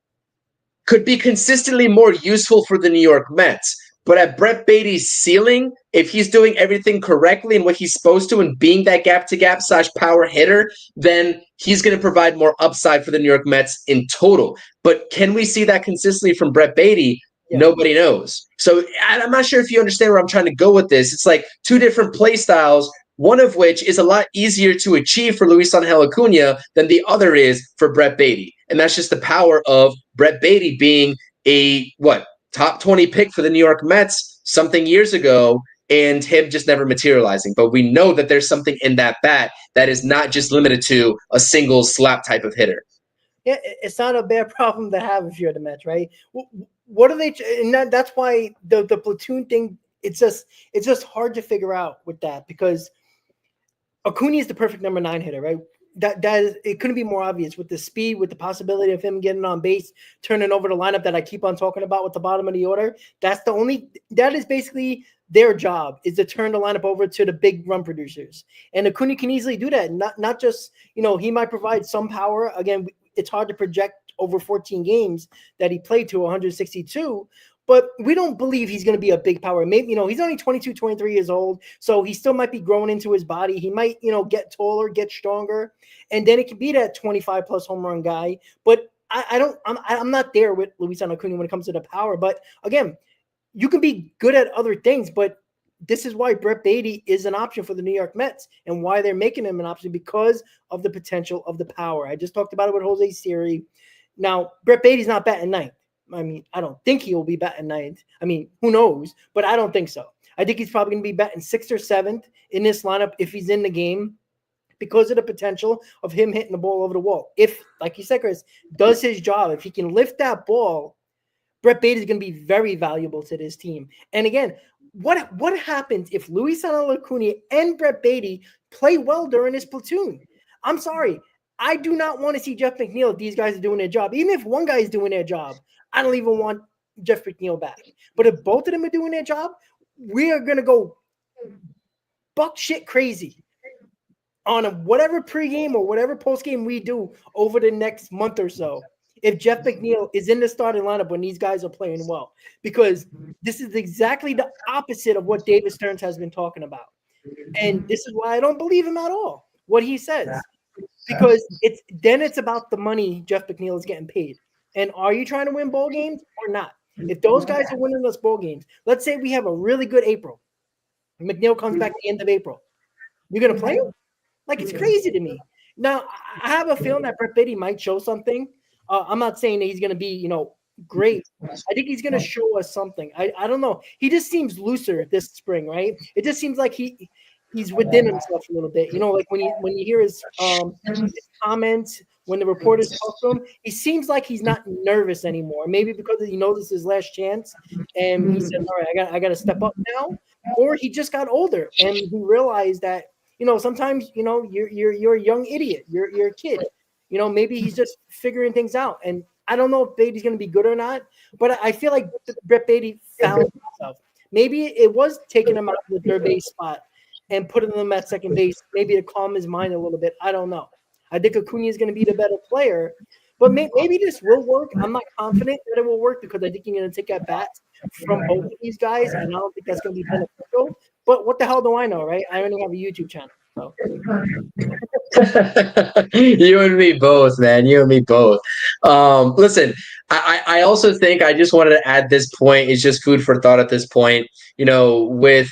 Could be consistently more useful for the New York Mets. But at Brett Baty's ceiling, if he's doing everything correctly and what he's supposed to and being that gap-to-gap / power hitter, then he's going to provide more upside for the New York Mets in total. But can we see that consistently from Brett Baty? Yeah. Nobody knows. So I'm not sure if you understand where I'm trying to go with this. It's like two different play styles, one of which is a lot easier to achieve for Luis Angel Acuna than the other is for Brett Baty. And that's just the power of Brett Baty being a, top 20 pick for the New York Mets something years ago and him just never materializing. But we know that there's something in that bat that is not just limited to a single slap type of hitter. Yeah, it's not a bad problem to have if you're the Mets, right? What are they? And that's why the platoon thing, it's just hard to figure out with that because Acuna is the perfect number 9 hitter, right? That is, it couldn't be more obvious with the speed, with the possibility of him getting on base, turning over the lineup that I keep on talking about with the bottom of the order. That is basically their job, is to turn the lineup over to the big run producers. And Acuna can easily do that. Not just, he might provide some power. Again, it's hard to project over 14 games that he played to 162, but we don't believe he's going to be a big power. Maybe, he's only 22, 23 years old, so he still might be growing into his body. He might, get taller, get stronger, and then it could be that 25-plus home run guy. But I'm not there with Luis Angel Acuna when it comes to the power. But again, you can be good at other things, but this is why Brett Baty is an option for the New York Mets and why they're making him an option, because of the potential of the power. I just talked about it with Jose Siri. Now, Brett Baty's not batting ninth. I mean, I don't think he will be batting ninth. I mean, who knows? But I don't think so. I think he's probably going to be batting 6th or 7th in this lineup if he's in the game, because of the potential of him hitting the ball over the wall. If, like you said, Chris, does his job, if he can lift that ball, Brett Baty is going to be very valuable to this team. And again, what happens if Luis Angel Acuna and Brett Baty play well during this platoon? I'm sorry. I do not want to see Jeff McNeil if these guys are doing their job. Even if one guy is doing their job, I don't even want Jeff McNeil back. But if both of them are doing their job, we are going to go buck shit crazy on whatever pregame or whatever postgame we do over the next month or so, if Jeff McNeil is in the starting lineup when these guys are playing well. Because this is exactly the opposite of what David Stearns has been talking about. And this is why I don't believe him at all, what he says. Because it's about the money Jeff McNeil is getting paid. And are you trying to win ball games or not? If those guys are winning us ball games, let's say we have a really good April. McNeil comes back at the end of April. You're going to play him? Like, it's crazy to me. Now, I have a feeling that Brett Baty might show something. I'm not saying that he's going to be, great. I think he's going to show us something. I don't know. He just seems looser this spring, right? It just seems like he's within himself a little bit. Like when you hear his comments, when the reporters talk to him, he seems like he's not nervous anymore. Maybe because he knows it's his last chance, and he said, "All right, I got to step up now." Or he just got older and he realized that sometimes you're a young idiot, you're a kid. Maybe he's just figuring things out. And I don't know if Beatty's going to be good or not, but I feel like Brett Beatty found himself. Maybe it was taking him out of the third base spot and putting him at second base, maybe to calm his mind a little bit. I don't know. I think Acuna is going to be the better player, but maybe this will work. I'm not confident that it will work because I think you're going to take at bats from both of these guys, and I don't think that's going to be beneficial. But what the hell do I know, right? I only have a YouTube channel. So. You and me both, man. You and me both. Listen, I also think I just wanted to add this point. It's just food for thought at this point. With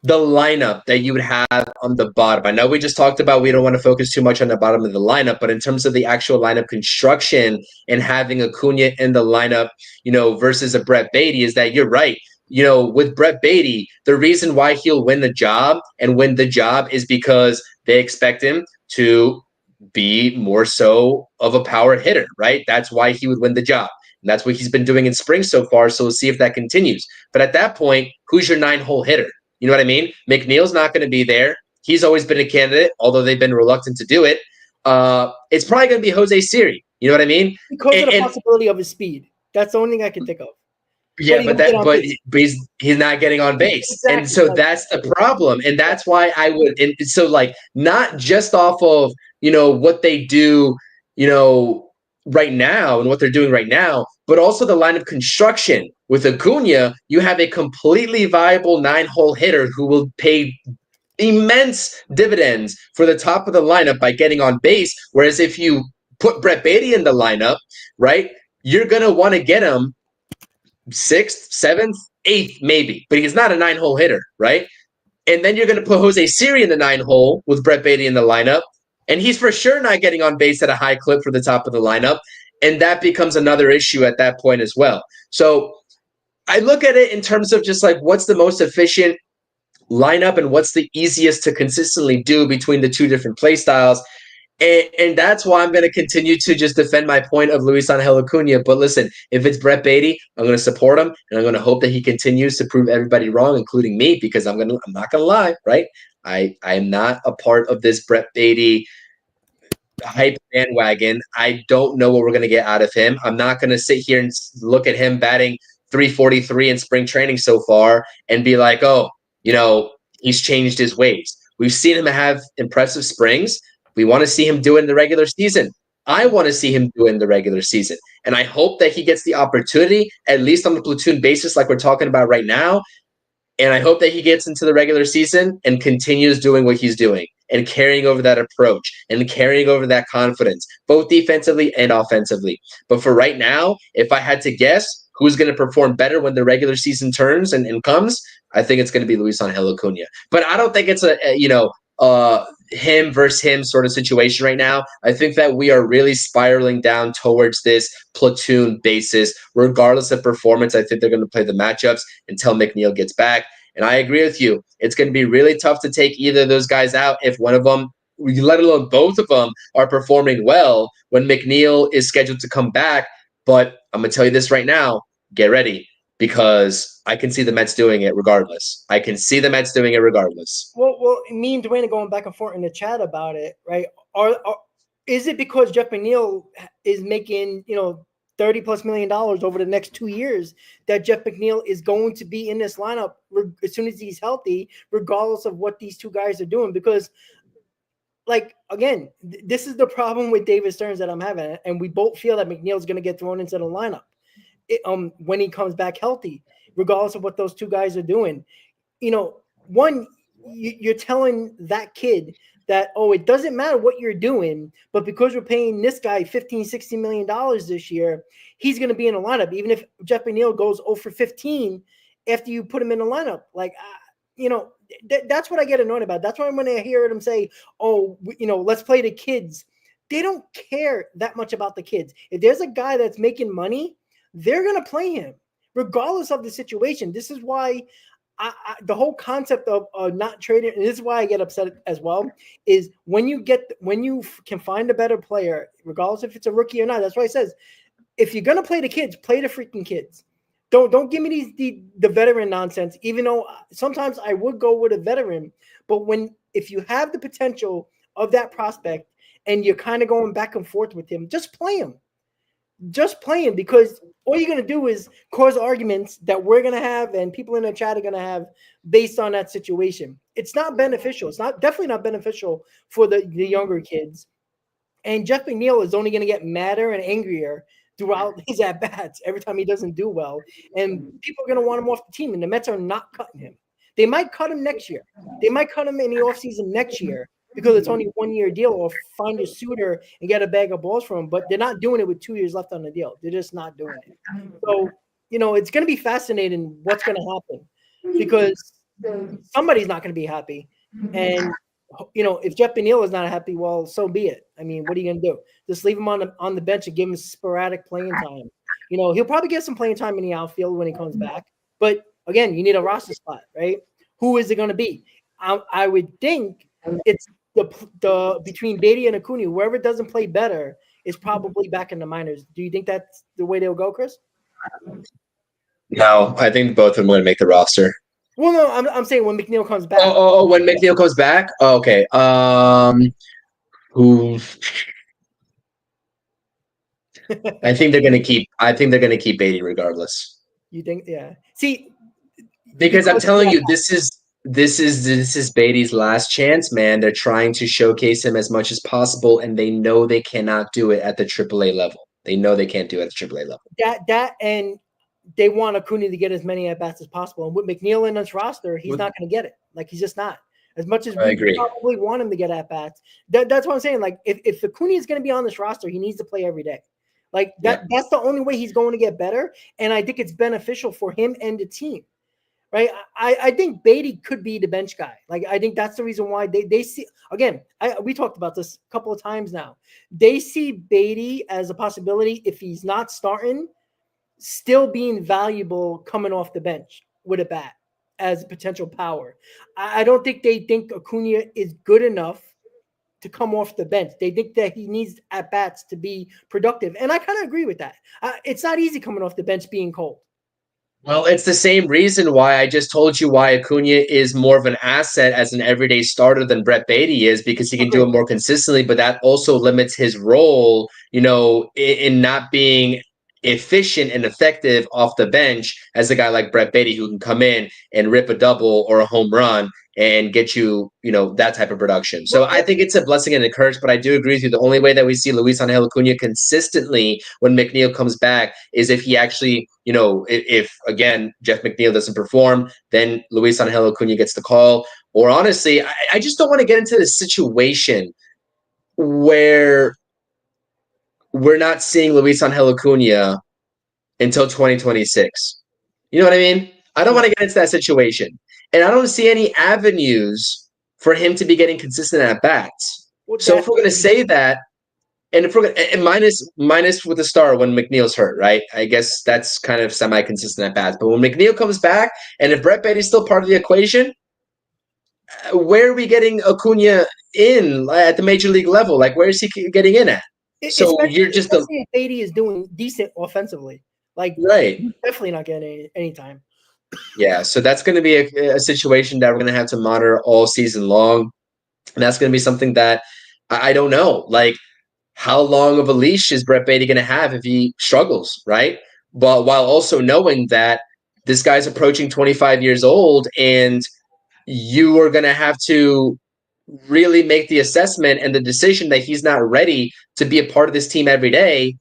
the lineup that you would have on the bottom. I know we just talked about we don't want to focus too much on the bottom of the lineup, but in terms of the actual lineup construction and having Acuna in the lineup, versus a Brett Beatty, is that you're right. With Brett Beatty, the reason why he'll win the job and win the job is because they expect him to be more so of a power hitter, right? That's why he would win the job. And that's what he's been doing in spring so far. So we'll see if that continues. But at that point, who's your 9-hole hitter? You know what I mean? McNeil's not going to be there. He's always been a candidate, although they've been reluctant to do it. It's probably going to be Jose Siri. You know what I mean? Because of the possibility of his speed. That's the only thing I can think of. Yeah, but he's not getting on base. Exactly. And so that's the problem. And that's why I would, and so like, not just off of, what they do, right now and what they're doing right now, but also the line of construction. With Acuna, you have a completely viable 9-hole hitter who will pay immense dividends for the top of the lineup by getting on base. Whereas if you put Brett Beatty in the lineup, right, you're going to want to get him 6th, 7th, 8th, maybe, but he's not a 9-hole hitter, right? And then you're going to put Jose Siri in the 9-hole with Brett Beatty in the lineup, and he's for sure not getting on base at a high clip for the top of the lineup, and that becomes another issue at that point as well. So I look at it in terms of just like what's the most efficient lineup and what's the easiest to consistently do between the two different play styles. And that's why I'm going to continue to just defend my point of Luis Angel Acuna. But listen, if it's Brett Beatty, I'm going to support him, and I'm going to hope that he continues to prove everybody wrong, including me, because I'm not going to lie, right? I am not a part of this Brett Beatty hype bandwagon. I don't know what we're going to get out of him. I'm not going to sit here and look at him batting 343 in spring training so far and be like, oh, he's changed his ways. We've seen him have impressive springs. We want to see him do it in the regular season. I want to see him do it in the regular season. And I hope that he gets the opportunity, at least on the platoon basis like we're talking about right now. And I hope that he gets into the regular season and continues doing what he's doing and carrying over that approach and carrying over that confidence, both defensively and offensively. But for right now, if I had to guess who's going to perform better when the regular season turns and comes, I think it's going to be Luis Angel Acuna. But I don't think it's a him versus him sort of situation right now. I think that we are really spiraling down towards this platoon basis. Regardless of performance, I think they're going to play the matchups until McNeil gets back. And I agree with you. It's going to be really tough to take either of those guys out if one of them, let alone both of them, are performing well when McNeil is scheduled to come back. But I'm going to tell you this right now. Get ready, because I can see the Mets doing it regardless. I can see the Mets doing it regardless. Well, me and Dwayne are going back and forth in the chat about it, right? Is it because Jeff McNeil is making, $30+ million over the next 2 years that Jeff McNeil is going to be in this lineup as soon as he's healthy, regardless of what these two guys are doing? Because, again, this is the problem with David Stearns that I'm having, and we both feel that McNeil's going to get thrown into the lineup when he comes back healthy, regardless of what those two guys are doing. One, you're telling that kid that, it doesn't matter what you're doing, but because we're paying this guy $15-16 million this year, he's going to be in the lineup, even if Jeff McNeil goes 0 for 15 after you put him in the lineup. That's what I get annoyed about. That's why when I hear them say, let's play the kids, they don't care that much about the kids. If there's a guy that's making money, they're going to play him regardless of the situation. This is why the whole concept of not trading, and this is why I get upset as well, is when you can find a better player, regardless if it's a rookie or not. That's why it says, if you're going to play the kids, play the freaking kids. Don't give me the veteran nonsense, even though sometimes I would go with a veteran. But if you have the potential of that prospect and you're kind of going back and forth with him, just play him. just playing, because all you're going to do is cause arguments that we're going to have and people in the chat are going to have based on that situation. It's not beneficial. It's definitely not beneficial for the younger kids. And Jeff McNeil is only going to get madder and angrier throughout his at-bats every time he doesn't do well. And people are going to want him off the team, and the Mets are not cutting him. They might cut him next year. They might cut him in the offseason next year because it's only a 1-year deal, or find a suitor and get a bag of balls from him. But they're not doing it with 2 years left on the deal. They're just not doing it. So, it's going to be fascinating what's going to happen, because somebody's not going to be happy. And, if Jeff McNeil is not happy, well, so be it. I mean, what are you going to do? Just leave him on the bench and give him sporadic playing time. He'll probably get some playing time in the outfield when he comes back. But, again, you need a roster spot, right? Who is it going to be? I would think it's the between Beatty and Acuna. Whoever doesn't play better is probably back in the minors. Do you think that's the way they'll go, Chris? No, I think both of them are going to make the roster. Well, no, I'm saying when McNeil comes back. Oh, when McNeil comes back? Oh, okay. Who? I think they're going to keep Beatty regardless. You think? Yeah. See, because I'm telling you, this is Beatty's last chance, man. They're trying to showcase him as much as possible, and they know they cannot do it at the AAA level. They know they can't do it at the AAA level. That and they want Acuna to get as many at bats as possible. And with McNeil in his roster, he's not going to get it. Like, he's just not. As much as we probably want him to get at bats, that's what I'm saying. Like, if Acuna is going to be on this roster, he needs to play every day. Like that. Yeah. That's the only way he's going to get better. And I think it's beneficial for him and the team. Right. I think Beatty could be the bench guy. Like, I think that's the reason why they see, again, we talked about this a couple of times now. They see Beatty as a possibility, if he's not starting, still being valuable coming off the bench with a bat as potential power. I don't think they think Acuna is good enough to come off the bench. They think that he needs at bats to be productive. And I kind of agree with that. It's not easy coming off the bench being cold. Well, it's the same reason why I just told you why Acuna is more of an asset as an everyday starter than Brett Beatty is, because he can do it more consistently, but that also limits his role, in not being efficient and effective off the bench as a guy like Brett Beatty, who can come in and rip a double or a home run and get you, that type of production. So I think it's a blessing and a curse, but I do agree with you. The only way that we see Luis Angel Acuna consistently when McNeil comes back is if he actually, if again, Jeff McNeil doesn't perform, then Luis Angel Acuna gets the call. Or honestly, I just don't want to get into this situation where we're not seeing Luis Angel Acuna until 2026. You know what I mean? I don't want to get into that situation. And I don't see any avenues for him to be getting consistent at bats. So if we're going to say that, and if we're going to, minus with the star when McNeil's hurt, right? I guess that's kind of semi-consistent at bats. But when McNeil comes back, and if Brett Beatty's still part of the equation, where are we getting Acuna in at the major league level? Like, where is he getting in at? So you're just Beatty is doing decent offensively. Like, right, definitely not getting any time. Yeah, so that's going to be a situation that we're going to have to monitor all season long, and that's going to be something that I don't know. Like, how long of a leash is Brett Beatty going to have if he struggles, right? But while also knowing that this guy's approaching 25 years old, and you are going to have to really make the assessment and the decision that he's not ready to be a part of this team every day,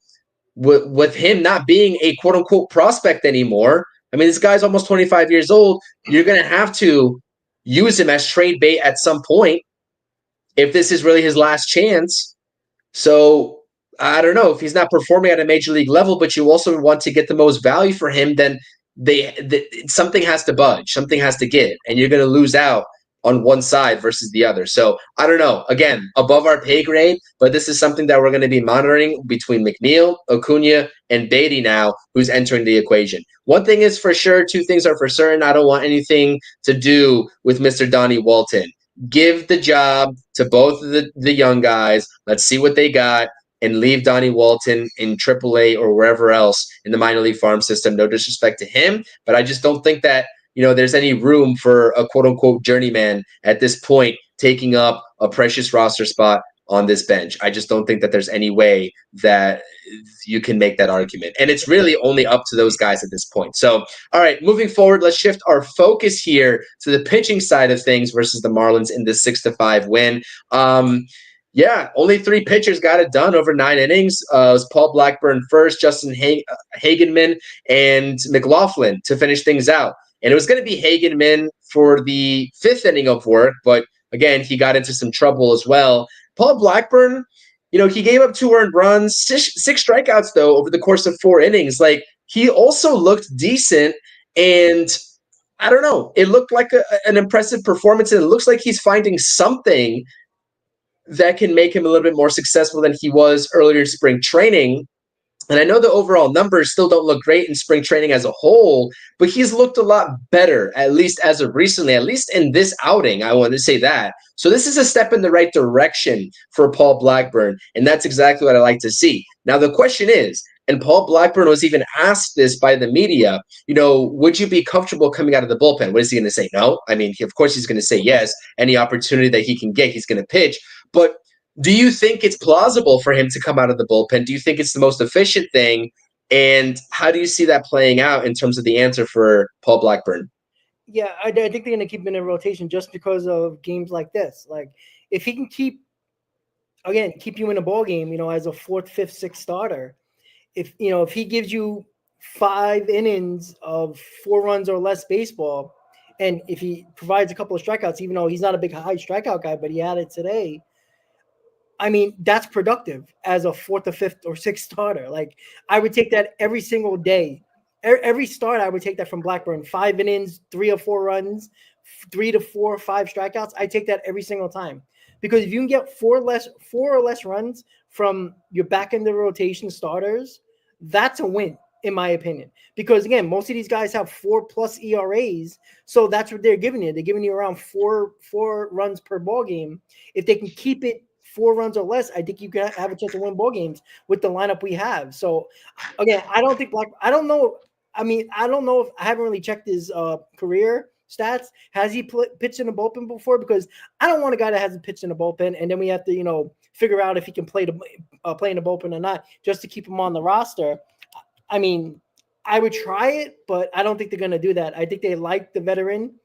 with him not being a quote-unquote prospect anymore. I mean, this guy's almost 25 years old. You're going to have to use him as trade bait at some point if this is really his last chance. So I don't know, if he's not performing at a major league level, but you also want to get the most value for him, then something has to budge, something has to give, and you're going to lose out on one side versus the other. So I don't know. Again, above our pay grade, but this is something that we're going to be monitoring between McNeil, Acuna, and Beatty now, who's entering the equation. One thing is for sure, two things are for certain. I don't want anything to do with Mr. Donnie Walton. Give the job to both of the young guys. Let's see what they got, and leave Donnie Walton in AAA or wherever else in the minor league farm system. No disrespect to him, but I just don't think that there's any room for a quote-unquote journeyman at this point taking up a precious roster spot on this bench. I just don't think that there's any way that you can make that argument. And it's really only up to those guys at this point. So, all right, moving forward, let's shift our focus here to the pitching side of things versus the Marlins in this 6-5 win. Yeah, only 3 pitchers got it done over 9 innings. It was Paul Blackburn first, Justin Hagenman, and McLaughlin to finish things out. And it was going to be Hagenman for the 5th inning of work, but again, he got into some trouble as well. Paul Blackburn, he gave up 2 earned runs, 6 strikeouts, though, over the course of 4 innings. Like, he also looked decent, and I don't know. It looked like an impressive performance, and it looks like he's finding something that can make him a little bit more successful than he was earlier in spring training. And I know the overall numbers still don't look great in spring training as a whole, but he's looked a lot better, at least as of recently, at least in this outing. I want to say that. So this is a step in the right direction for Paul Blackburn, and that's exactly what I like to see. Now, the question is, and Paul Blackburn was even asked this by the media, would you be comfortable coming out of the bullpen? What is he going to say? No? I mean, of course he's going to say yes. Any opportunity that he can get, he's going to pitch. But do you think it's plausible for him to come out of the bullpen? Do you think it's the most efficient thing? And how do you see that playing out in terms of the answer for Paul Blackburn? Yeah, I think they're going to keep him in rotation just because of games like this. Like, if he can keep you in a ball game, as a 4th, 5th, 6th starter, if he gives you 5 innings of 4 runs or less baseball, and if he provides a couple of strikeouts, even though he's not a big high strikeout guy, but he had it today, I mean, that's productive as a 4th or 5th or 6th starter. Like, I would take that every single day. Every start, I would take that from Blackburn. 5 innings, 3 or 4 runs, 3 to 4 or 5 strikeouts. I take that every single time. Because if you can get 4 or less runs from your back end of the rotation starters, that's a win, in my opinion. Because, again, most of these guys have 4+ ERAs, so that's what they're giving you. They're giving you around 4 runs per ball game. If they can keep it 4 runs or less, I think you can have a chance to win ball games with the lineup we have. So, again, I don't know. I mean, I don't know if I haven't really checked his career stats. Has he pitched in the bullpen before? Because I don't want a guy that hasn't pitched in the bullpen, and then we have to, figure out if he can play in the bullpen or not, just to keep him on the roster. I mean, I would try it, but I don't think they're going to do that. I think they like the veteran.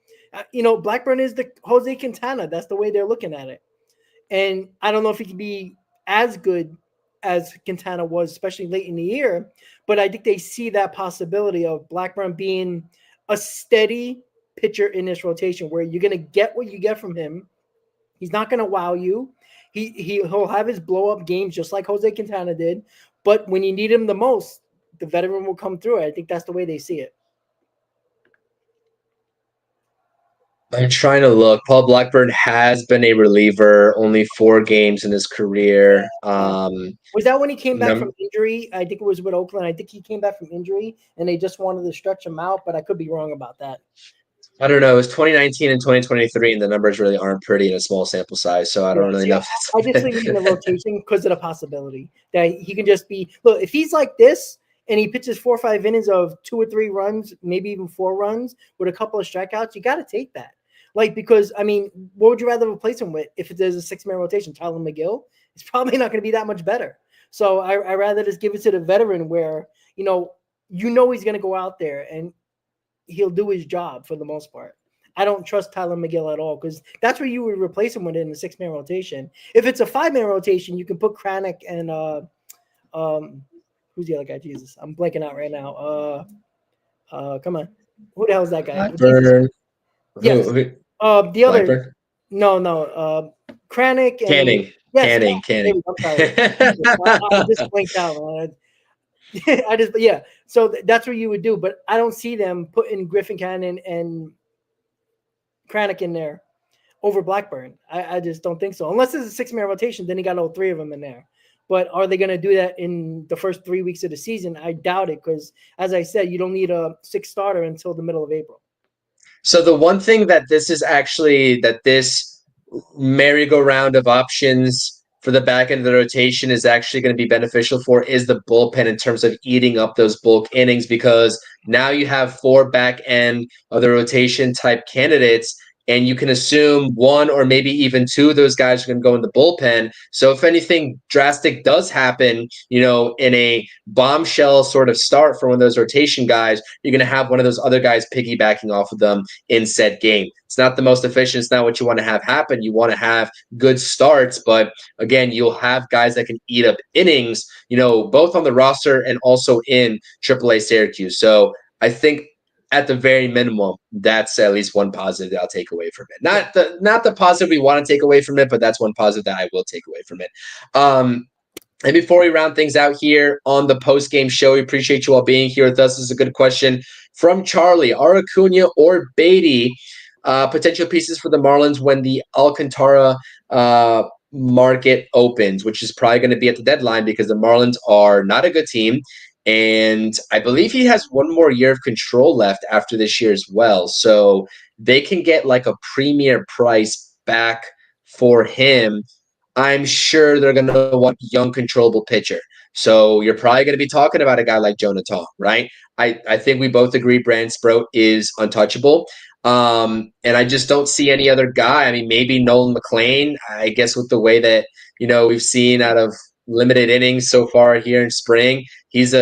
Blackburn is the Jose Quintana. That's the way they're looking at it. And I don't know if he can be as good as Quintana was, especially late in the year. But I think they see that possibility of Blackburn being a steady pitcher in this rotation where you're going to get what you get from him. He's not going to wow you. He'll have his blow-up games just like Jose Quintana did. But when you need him the most, the veteran will come through. I think that's the way they see it. I'm trying to look. Paul Blackburn has been a reliever, only 4 games in his career. Was that when he came back from injury? I think it was with Oakland. I think he came back from injury, and they just wanted to stretch him out, but I could be wrong about that. I don't know. It was 2019 and 2023, and the numbers really aren't pretty in a small sample size, so I don't really know if that's... I just think in the rotation because of the possibility that he can just be... Look, if he's like this, and he pitches 4 or 5 innings of 2 or 3 runs, maybe even 4 runs with a couple of strikeouts, you got to take that. Like, because, I mean, what would you rather replace him with if there's a 6-man rotation? Tyler McGill? It's probably not going to be that much better. So I rather just give it to the veteran where, he's going to go out there and he'll do his job for the most part. I don't trust Tyler McGill at all because that's where you would replace him with in the 6-man rotation. If it's a 5-man rotation, you can put Kranick and who's the other guy? Jesus, I'm blanking out right now. Come on. Who the hell is that guy? Yes. The other. Blackburn? No. Kranick and Canning. I'm sorry. I just blanked out. So that's what you would do, but I don't see them putting Griffin Cannon and Kranick in there over Blackburn. I just don't think so. Unless it's a 6-man rotation, then you got all 3 of them in there. But are they going to do that in the first 3 weeks of the season? I doubt it because, as I said, you don't need a 6th starter until the middle of April. So the one thing that this merry-go-round of options for the back end of the rotation is actually going to be beneficial for is the bullpen in terms of eating up those bulk innings, because now you have 4 back end of the rotation type candidates, and you can assume one or maybe even two of those guys are going to go in the bullpen. So if anything drastic does happen, in a bombshell sort of start for one of those rotation guys, you're going to have one of those other guys piggybacking off of them in said game. It's not the most efficient. It's not what you want to have happen. You want to have good starts, but again, you'll have guys that can eat up innings, both on the roster and also in AAA Syracuse. So I think at the very minimum, that's at least one positive that I'll take away from it. Not the positive we want to take away from it, but that's one positive that I will take away from it. And before we round things out here on the post-game show, we appreciate you all being here with us. This is a good question from Charlie. Are Acuna or Beatty potential pieces for the Marlins when the Alcantara market opens, which is probably going to be at the deadline because the Marlins are not a good team. And I believe he has one more year of control left after this year as well. So they can get like a premier price back for him. I'm sure they're going to want a young, controllable pitcher. So you're probably going to be talking about a guy like Jonathan, right? I think we both agree Brandon Sproat is untouchable. And I just don't see any other guy. I mean, maybe Nolan McLean, I guess with the way that, we've seen out of limited innings so far here in spring, he's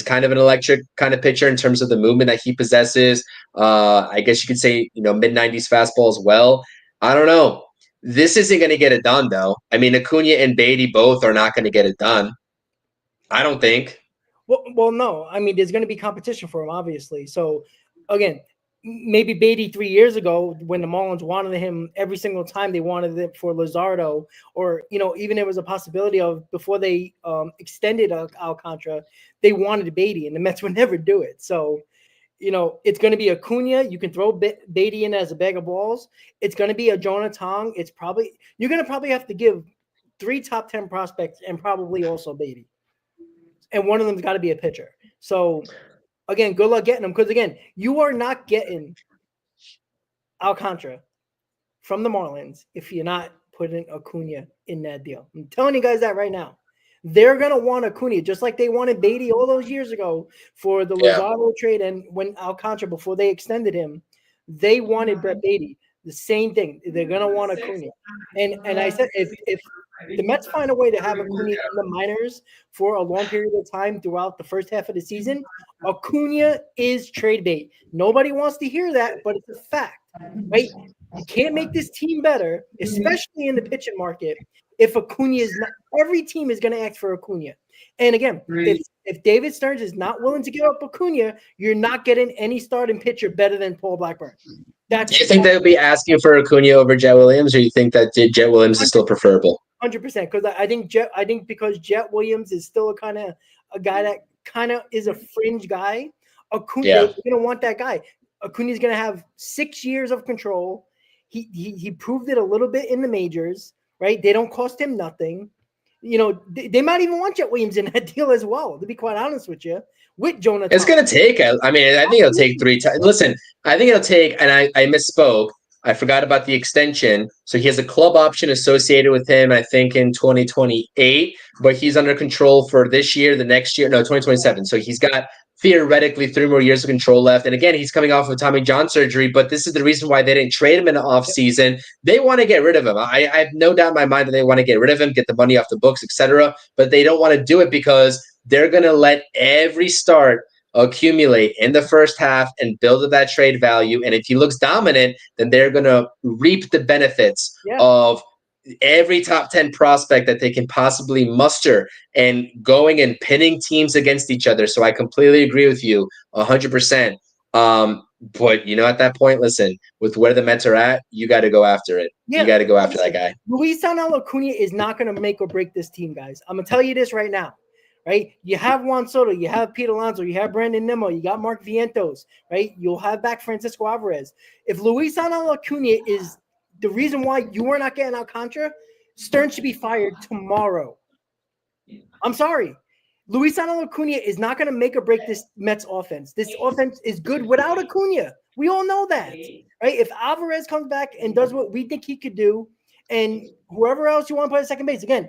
kind of an electric kind of pitcher in terms of the movement that he possesses. I guess you could say, mid-90s fastball as well. I don't know. This isn't going to get it done, though. I mean, Acuna and Beatty both are not going to get it done. I don't think. Well, no. I mean, there's going to be competition for him, obviously. So, again, maybe Beatty 3 years ago when the Marlins wanted him every single time they wanted it for Luzardo, or, even there was a possibility of before they extended Alcantara, they wanted Beatty, and the Mets would never do it. So, it's going to be Acuna. You can throw Beatty in as a bag of balls. It's going to be a Jonathan. You're going to probably have to give 3 top 10 prospects and probably also Beatty. And one of them's got to be a pitcher. So, again, good luck getting them. Because, again, you are not getting Alcantara from the Marlins if you're not putting Acuna in that deal. I'm telling you guys that right now. They're going to want Acuna, just like they wanted Beatty all those years ago for the Luzardo trade. And when Alcantara, before they extended him, they wanted Brett Beatty. The same thing. They're going to want Acuna. And I said, if the Mets find a way to have Acuna in the minors for a long period of time throughout the first half of the season, Acuna is trade bait. Nobody wants to hear that, but it's a fact, right? You can't make this team better, especially in the pitching market, if Acuna is not. Every team is going to ask for Acuna. And again, if David Stearns is not willing to give up Acuna, you're not getting any starting pitcher better than Paul Blackburn. Do you think they'll be asking for Acuna over Jet Williams, or you think that Jet Williams is still preferable? 100%, because I think because Jet Williams is still a guy that kind of is a fringe guy. Acuna, they're going to want that guy. Acuna's going to have 6 years of control. He proved it a little bit in the majors, right? They don't cost him nothing. They might even want Jet Williams in that deal as well, to be quite honest with you. With Jonathan. It's going to take, I think it'll take 3 times. Listen, I think it'll take, and I misspoke. I forgot about the extension. So he has a club option associated with him, I think, in 2028, but he's under control for this year, the next year, no, 2027. So he's got theoretically 3 more years of control left. And again, he's coming off of Tommy John surgery, but this is the reason why they didn't trade him in the offseason. They want to get rid of him. I have no doubt in my mind that they want to get rid of him, get the money off the books, etc. But they don't want to do it because they're going to let every start accumulate in the first half and build up that trade value. And if he looks dominant, then they're going to reap the benefits of every top 10 prospect that they can possibly muster and going and pinning teams against each other. So I completely agree with you 100%. But, at that point, listen, with where the Mets are at, you got to go after it. You got to go after that guy. Luis Acuna is not going to make or break this team, guys. I'm going to tell you this right now. Right, you have Juan Soto, you have Pete Alonso, you have Brandon Nimmo, you got Mark Vientos, right? You'll have back Francisco Alvarez. If Luis Acuna is the reason why you are not getting Alcantara, Stearns should be fired tomorrow. I'm sorry. Luis Acuna is not going to make or break this Mets offense. This offense is good without Acuna. We all know that, right? If Alvarez comes back and does what we think he could do, and whoever else you want to put at second base, again,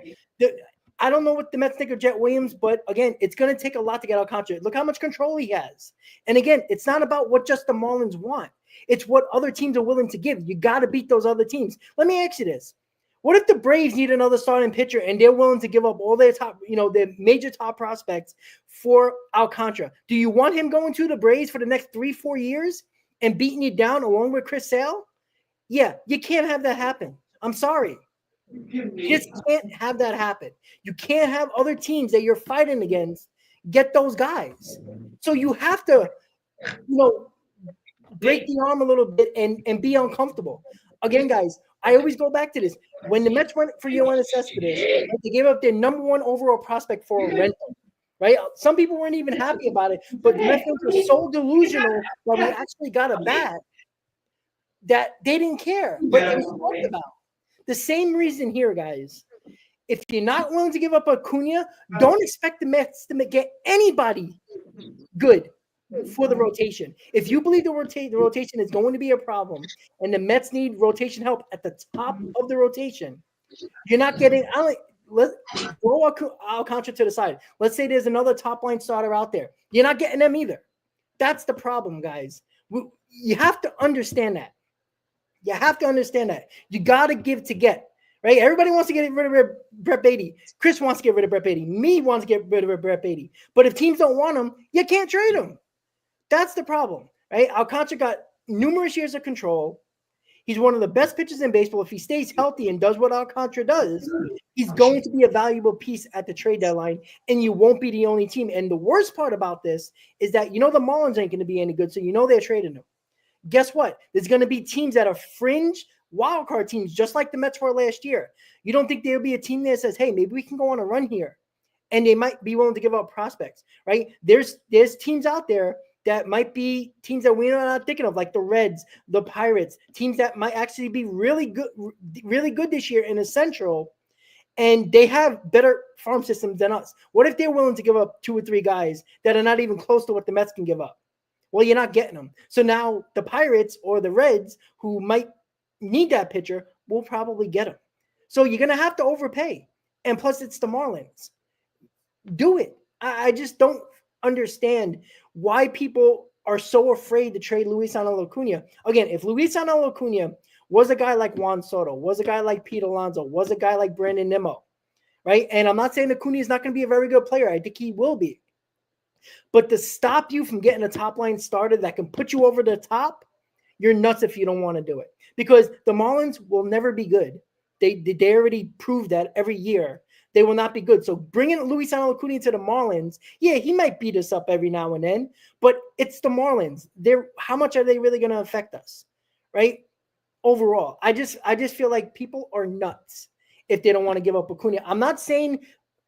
I don't know what the Mets think of Jet Williams, but again, it's going to take a lot to get Alcantara. Look how much control he has. And again, it's not about what just the Marlins want. It's what other teams are willing to give. You got to beat those other teams. Let me ask you this. What if the Braves need another starting pitcher and they're willing to give up all their top, their major top prospects for Alcantara? Do you want him going to the Braves for the next 3-4 years and beating you down along with Chris Sale? Yeah, you can't have that happen. I'm sorry. You just can't have that happen. You can't have other teams that you're fighting against get those guys. So you have to, break the arm a little bit and be uncomfortable. Again, guys, I always go back to this. When the Mets went for Yoenis Cespedes, they gave up their number 1 overall prospect for a rental, right? Some people weren't even happy about it, but the Mets were so delusional that we actually got a bat that they didn't care. But it was talked about. The same reason here, guys. If you're not willing to give up Acuna, don't expect the Mets to get anybody good for the rotation. If you believe the rotation is going to be a problem and the Mets need rotation help at the top of the rotation, you're not getting – let's throw Alcantara to the side. Let's say there's another top-line starter out there. You're not getting them either. That's the problem, guys. You have to understand that. You have to understand that. You got to give to get. Right? Everybody wants to get rid of Brett Beatty. Chris wants to get rid of Brett Beatty. Me wants to get rid of Brett Beatty. But if teams don't want him, you can't trade him. That's the problem, right? Alcantara got numerous years of control. He's one of the best pitchers in baseball. If he stays healthy and does what Alcantara does, he's going to be a valuable piece at the trade deadline, and you won't be the only team. And the worst part about this is that the Marlins ain't going to be any good, so they're trading him. Guess what? There's going to be teams that are fringe wildcard teams, just like the Mets were last year. You don't think there'll be a team that says, hey, maybe we can go on a run here, and they might be willing to give up prospects, right? There's teams out there that might be teams that we're not thinking of, like the Reds, the Pirates, teams that might actually be really good this year in the Central, and they have better farm systems than us. What if they're willing to give up 2 or 3 guys that are not even close to what the Mets can give up? Well, you're not getting them. So now the Pirates or the Reds, who might need that pitcher, will probably get him. So you're going to have to overpay. And plus, it's the Marlins. Do it. I just don't understand why people are so afraid to trade Luisangel Acuna. Again, if Luisangel Acuna was a guy like Juan Soto, was a guy like Pete Alonso, was a guy like Brandon Nimmo, right? And I'm not saying Acuna is not going to be a very good player. I think he will be. But to stop you from getting a top-line starter that can put you over the top, you're nuts if you don't want to do it. Because the Marlins will never be good. They already proved that every year. They will not be good. So bringing Luisangel Acuna to the Marlins, yeah, he might beat us up every now and then, but it's the Marlins. How much are they really going to affect us, right? Overall, I just feel like people are nuts if they don't want to give up Acuna. I'm not saying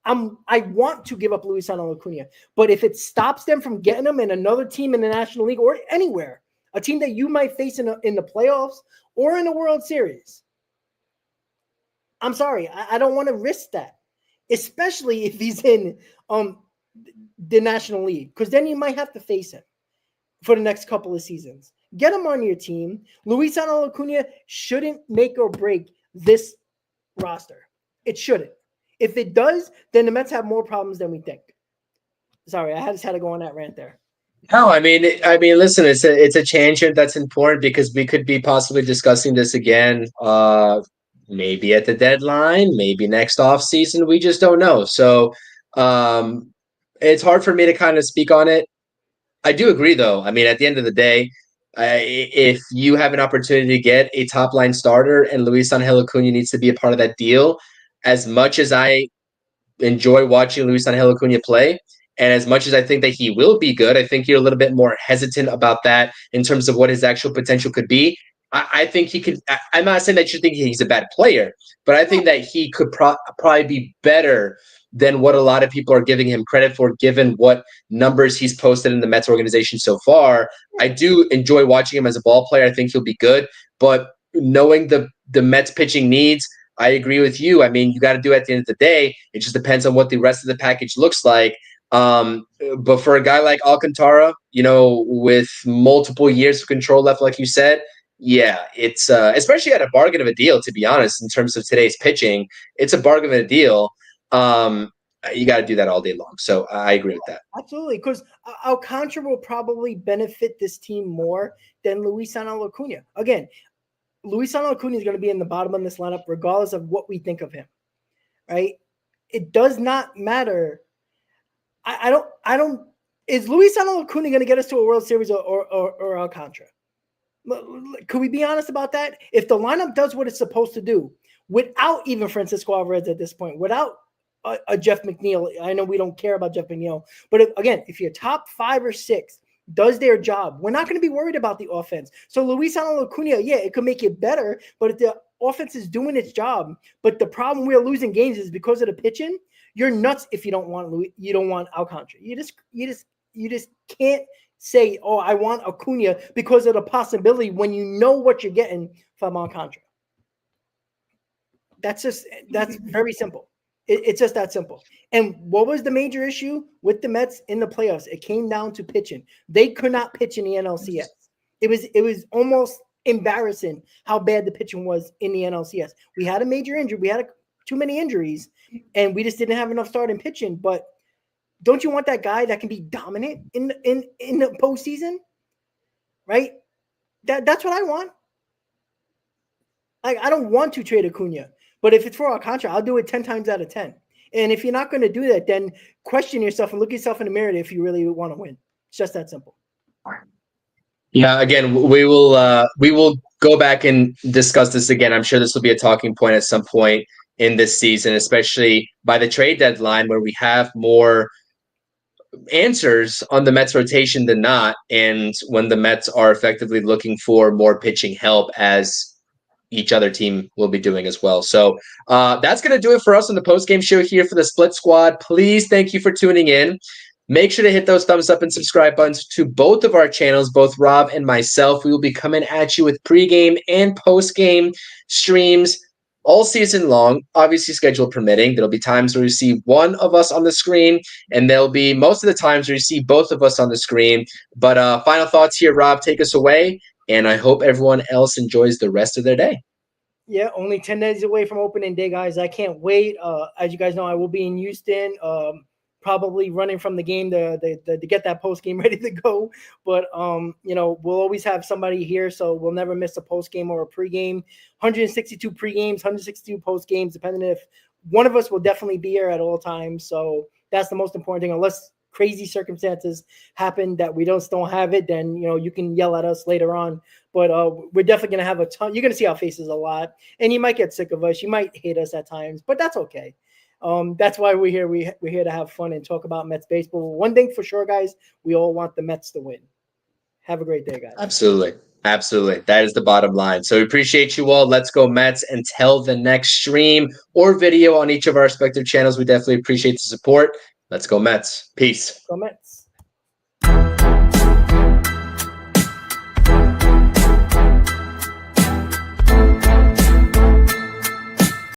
I want to give up Luisangel Acuna, but if it stops them from getting him in another team in the National League or anywhere, a team that you might face in the playoffs or in the World Series, I'm sorry, I don't want to risk that, especially if he's in the National League, because then you might have to face him for the next couple of seasons. Get him on your team. Luisangel Acuna shouldn't make or break this roster. It shouldn't. If it does, then the Mets have more problems than we think. Sorry, I just had to go on that rant there. No, I mean, listen, it's a tangent that's important because we could be possibly discussing this again, maybe at the deadline, maybe next off season. We just don't know. So it's hard for me to kind of speak on it. I do agree, though. I mean, at the end of the day, if you have an opportunity to get a top line starter and Luisangel Acuna needs to be a part of that deal, as much as I enjoy watching Luisangel Acuna play, and as much as I think that he will be good, I think you're a little bit more hesitant about that in terms of what his actual potential could be. I think he could. I'm not saying that you think he's a bad player, but I think that he could probably be better than what a lot of people are giving him credit for, given what numbers he's posted in the Mets organization so far. I do enjoy watching him as a ball player. I think he'll be good, but knowing the Mets pitching needs, I agree with you. I mean, you got to do it at the end of the day. It just depends on what the rest of the package looks like. But for a guy like Alcantara, with multiple years of control left, like you said, yeah, it's especially at a bargain of a deal, to be honest, in terms of today's pitching, it's a bargain of a deal. you got to do that all day long. So I agree with that. Absolutely, because Alcantara will probably benefit this team more than Luisano Acuna. Again, Luisano Acuna is going to be in the bottom of this lineup regardless of what we think of him, right? It does not matter. I don't. Is Luisano Acuna going to get us to a World Series or Alcantara? Could we be honest about that? If the lineup does what it's supposed to do, without even Francisco Alvarez at this point, without a Jeff McNeil, I know we don't care about Jeff McNeil, but if your top 5 or 6 does their job, we're not going to be worried about the offense. So Luisano Acuna, yeah, it could make it better, but if the offense is doing its job, but the problem we're losing games is because of the pitching, you're nuts if you don't want Alcantara. You just can't say, oh, I want Acuna because of the possibility when you know what you're getting from Alcantara. That's very simple. It's just that simple. And what was the major issue with the Mets in the playoffs? It came down to pitching. They could not pitch in the NLCS. It was almost embarrassing how bad the pitching was in the NLCS. We had a major injury. We had too many injuries, and we just didn't have enough starting pitching. But don't you want that guy that can be dominant in the postseason? Right? That's what I want. Like, I don't want to trade Acuna. But if it's for Alcantara, I'll do it 10 times out of 10. And if you're not going to do that, then question yourself and look yourself in the mirror if you really want to win. It's just that simple. Yeah, again, we will go back and discuss this again. I'm sure this will be a talking point at some point in this season, especially by the trade deadline where we have more answers on the Mets rotation than not, and when the Mets are effectively looking for more pitching help, as each other team will be doing as well. So that's going to do it for us on the post-game show here for the Split Squad. Please, thank you for tuning in. Make sure to hit those thumbs up and subscribe buttons to both of our channels, both Rob and myself. We will be coming at you with pregame and postgame streams all season long, obviously schedule permitting. There'll be times where you see one of us on the screen, and there'll be most of the times where you see both of us on the screen. But final thoughts here, Rob, take us away. And I hope everyone else enjoys the rest of their day. Yeah, only 10 days away from opening day, guys. I can't wait. As you guys know, I will be in Houston, probably running from the game to get that post game ready to go. But we'll always have somebody here, so we'll never miss a post game or a pregame. 162 pregames, 162 post games, depending if one of us will definitely be here at all times. So that's the most important thing. Unless crazy circumstances happen that we don't have it, then you can yell at us later on. But we're definitely gonna have a ton. You're gonna see our faces a lot, and you might get sick of us. You might hate us at times, but that's okay. That's why we're here. We're here to have fun and talk about Mets baseball. One thing for sure, guys, we all want the Mets to win. Have a great day, guys. Absolutely. That is the bottom line. So we appreciate you all. Let's go Mets. Until the next stream or video on each of our respective channels, we definitely appreciate the support. Let's go Mets. Peace. Go Mets.